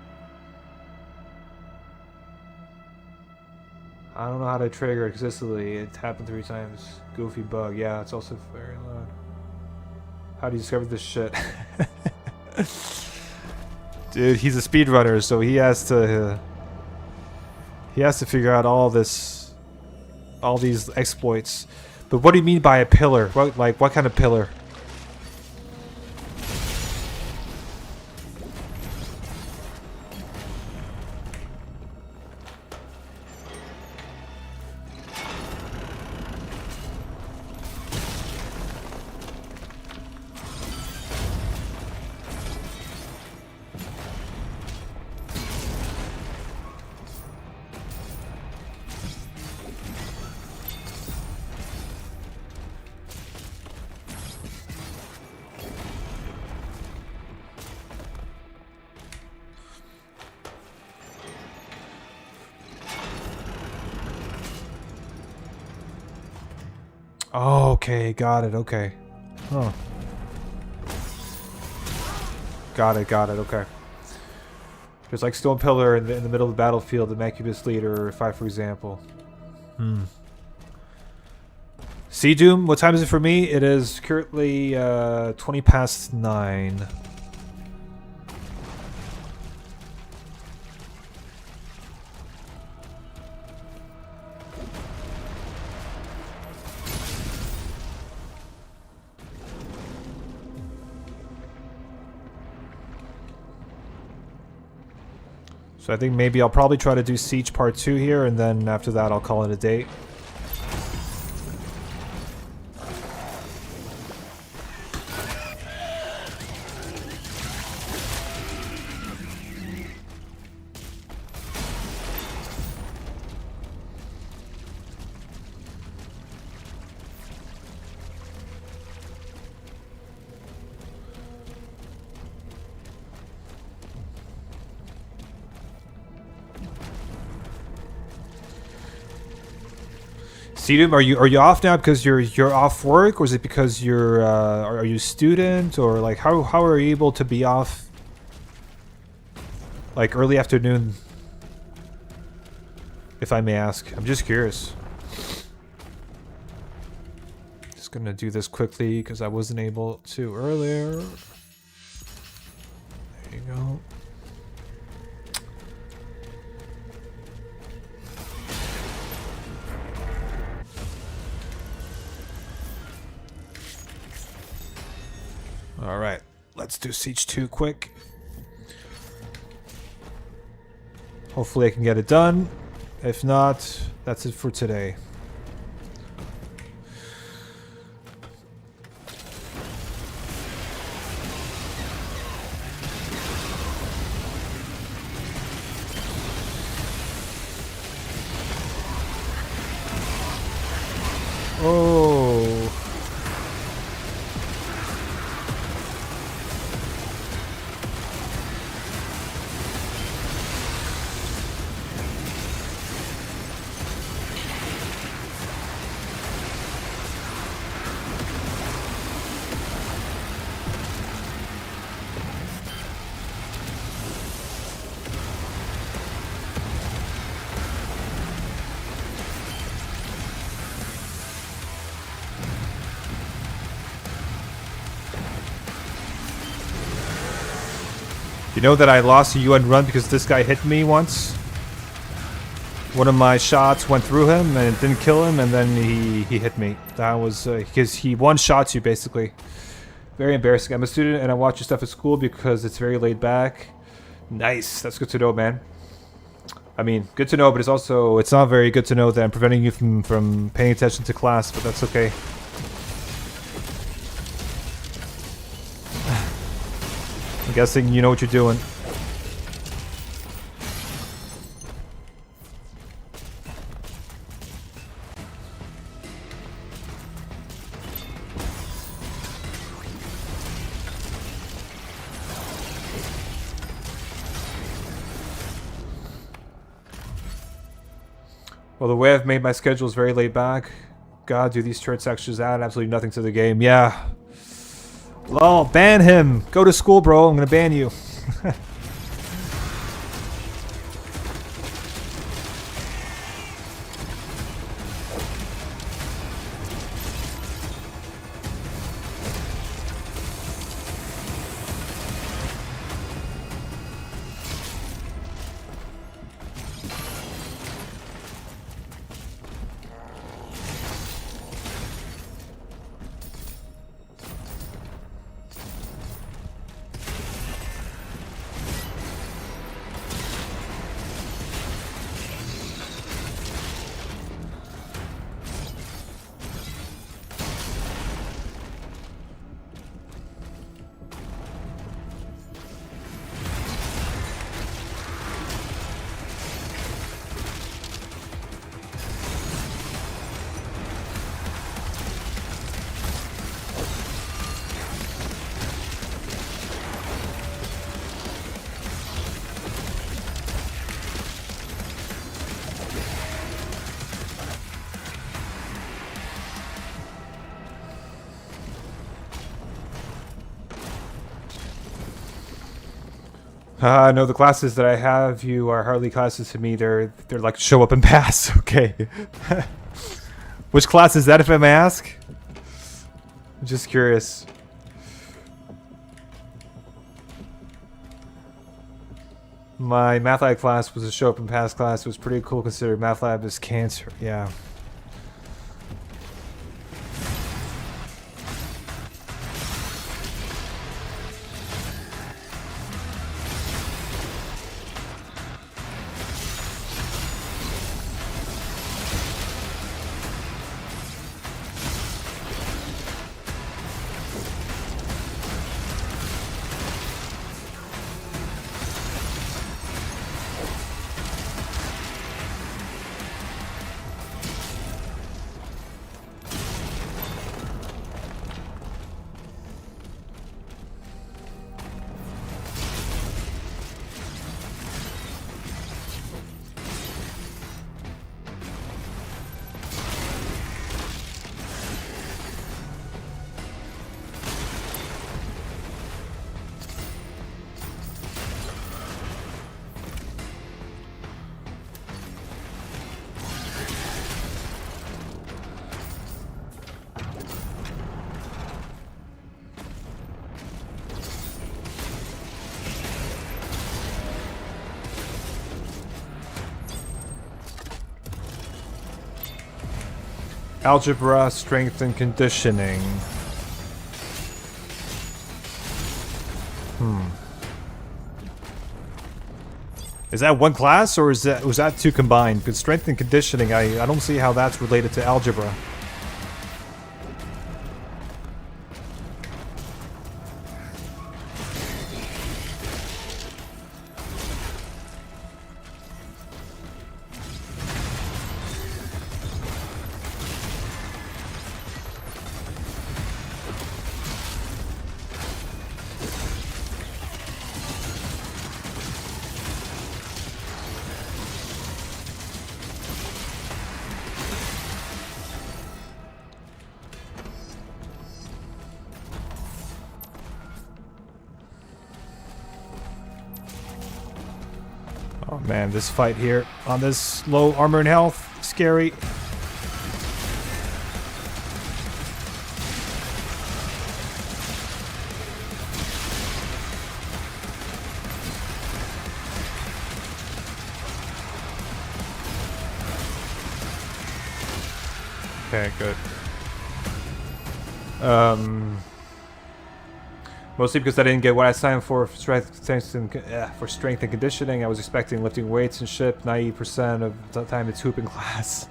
I don't know how to trigger it consistently. It happened 3 times. Goofy bug. Yeah, it's also very loud. How do you discover this shit? Dude, he's a speedrunner, so he has to figure out all these exploits. But what do you mean by a pillar? What kind of pillar? Oh, okay, got it, okay. Huh. Got it, okay. There's like stone pillar in the middle of the battlefield, the Macubus leader fight, for example. Sea Doom, what time is it for me? It is currently 20 past 9. So I think maybe I'll probably try to do Siege Part 2 here, and then after that I'll call it a day. Sedum, are you off now because you're off work, or is it because you're are you a student, or like how are you able to be off like early afternoon, if I may ask? I'm just curious. Just gonna do this quickly because I wasn't able to earlier. There you go. Alright, let's do Siege 2 quick. Hopefully I can get it done. If not, that's it for today. Oh. You know that I lost a UN run because this guy hit me once? One of my shots went through him and it didn't kill him, and then he hit me. That was because he one-shots you, basically. Very embarrassing. I'm a student and I watch your stuff at school because it's very laid back. Nice. That's good to know, man. I mean, good to know, but it's not very good to know that I'm preventing you from paying attention to class, but that's okay. I'm guessing you know what you're doing. Well, the way I've made my schedule is very laid back. God, do these turret sections add absolutely nothing to the game. Yeah. Lol, ban him. Go to school, bro. I'm gonna ban you. No, the classes that I have you are hardly classes to me. They're like show up and pass. Okay. Which class is that, if I may ask? I'm just curious. My math lab class was a show up and pass class. It was pretty cool considering math lab is cancer. Yeah. Algebra, strength, and conditioning. Is that one class, or was that two combined? Because strength and conditioning, I don't see how that's related to algebra. Oh man, this fight here on this low armor and health, scary. Okay, good. Mostly because I didn't get what I signed for strength and conditioning. I was expecting lifting weights and shit 90% of the time it's hooping class.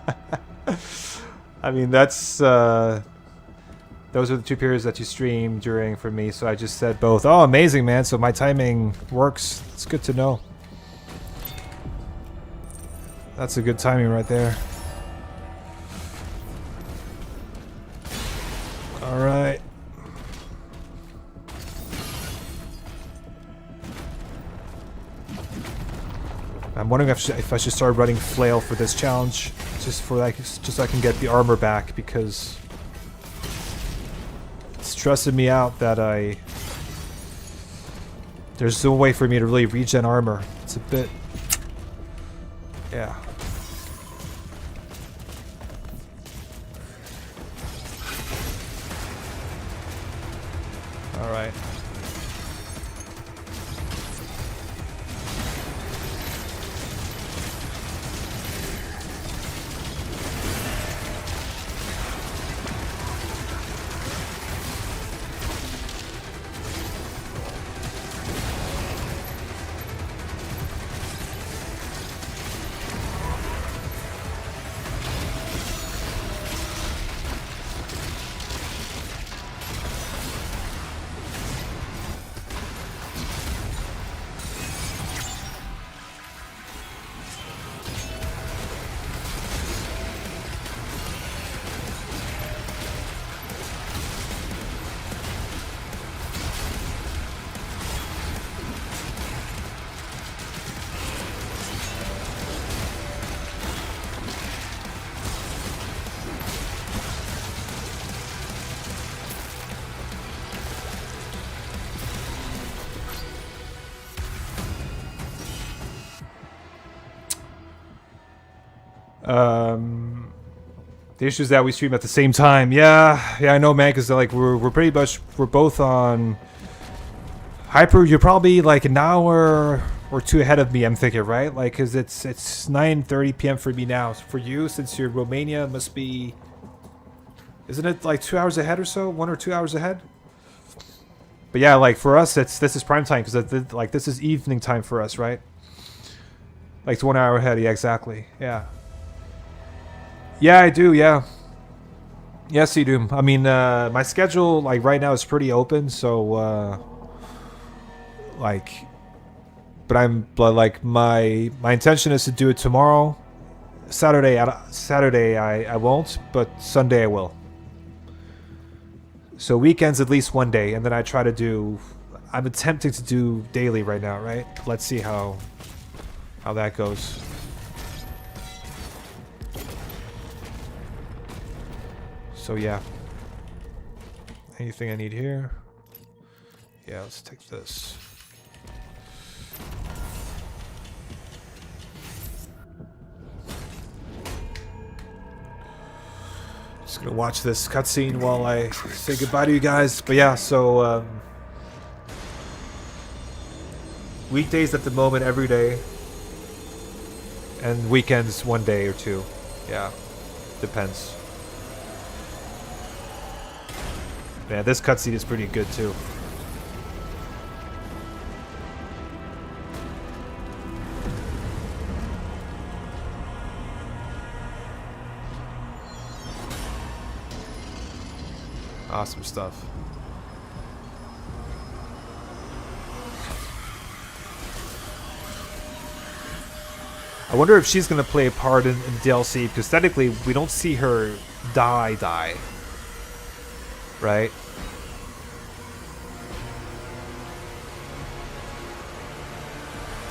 I mean, that's those are the two periods that you stream during for me, so I just said both. Oh, amazing, man. So my timing works. It's good to know. That's a good timing right there. All right. I'm wondering if I should start running flail for this challenge. just so I can get the armor back, because it's stressing me out that there's no way for me to really regen armor. It's a bit, yeah. All right. The issue is that we stream at the same time. Yeah, I know, man. Because like we're pretty much both on Hyper. You're probably like an hour or two ahead of me. I'm thinking, right? Like, cause it's 9:30 p.m. for me now. So for you, since you're Romania, must be, isn't it like 2 hours ahead or so? 1 or 2 hours ahead. But yeah, like for us, this is prime time, because like this is evening time for us, right? Like it's 1 hour ahead. Yeah, exactly. Yeah. Yeah, I do, yeah. Yes, you do. I mean, my schedule, like, right now is pretty open, so, like, but like, my intention is to do it tomorrow. Saturday, I won't, but Sunday I will. So weekends, at least one day, and then I try to do, I'm attempting to do daily right now, right? Let's see how that goes. So yeah. Anything I need here? Yeah, let's take this. Just gonna watch this cutscene while I say goodbye to you guys. But yeah, so weekdays at the moment every day, and weekends one day or two. Yeah, depends. Man, this cutscene is pretty good too. Awesome stuff. I wonder if she's gonna play a part in DLC, because technically we don't see her die. Right?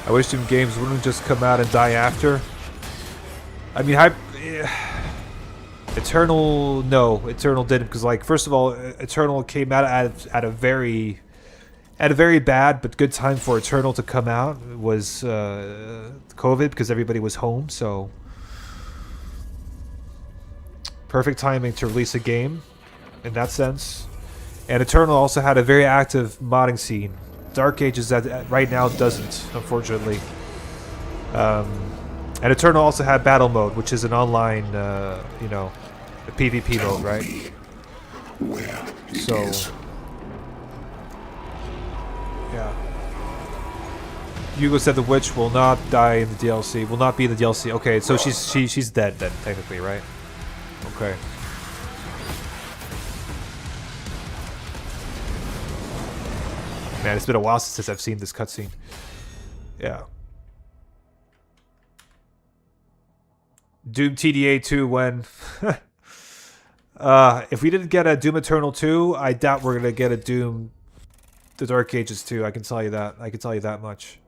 I wish them games wouldn't just come out and die after. I mean, Eternal didn't, because, like, first of all, Eternal came out at a very bad but good time for Eternal to come out. It was COVID, because everybody was home, so perfect timing to release a game in that sense. And Eternal also had a very active modding scene. Dark Ages that right now doesn't, unfortunately. And Eternal also had battle mode, which is an online, you know, a PvP mode, right? So, yeah. Hugo said the witch will not die in the DLC. Will not be in the DLC. Okay, so she's dead then, technically, right? Okay. Man, it's been a while since I've seen this cutscene. Yeah. Doom TDA 2 when... if we didn't get a Doom Eternal 2, I doubt we're gonna get a Doom The Dark Ages 2. I can tell you that. I can tell you that much.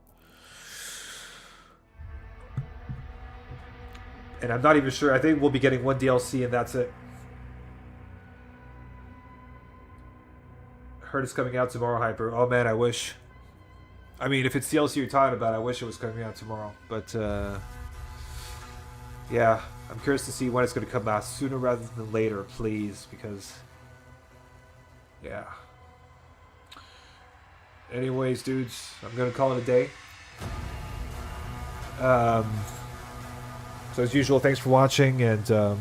And I'm not even sure. I think we'll be getting one DLC and that's it. Heard it's coming out tomorrow, Hyper. Oh man, I wish. I mean, if it's DLC you're talking about, I wish it was coming out tomorrow. But yeah, I'm curious to see when it's going to come out, sooner rather than later, please, because yeah. Anyways, dudes, I'm going to call it a day. So as usual, thanks for watching, and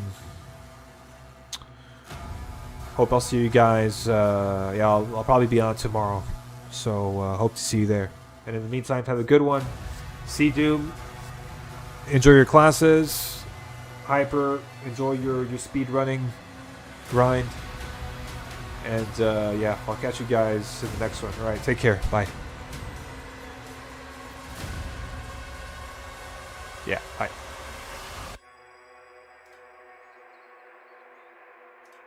hope I'll see you guys. Yeah, I'll probably be on tomorrow, so hope to see you there. And in the meantime, have a good one. See Doom. Enjoy your classes. Hyper. Enjoy your speed running grind. And yeah, I'll catch you guys in the next one. All right, take care. Bye.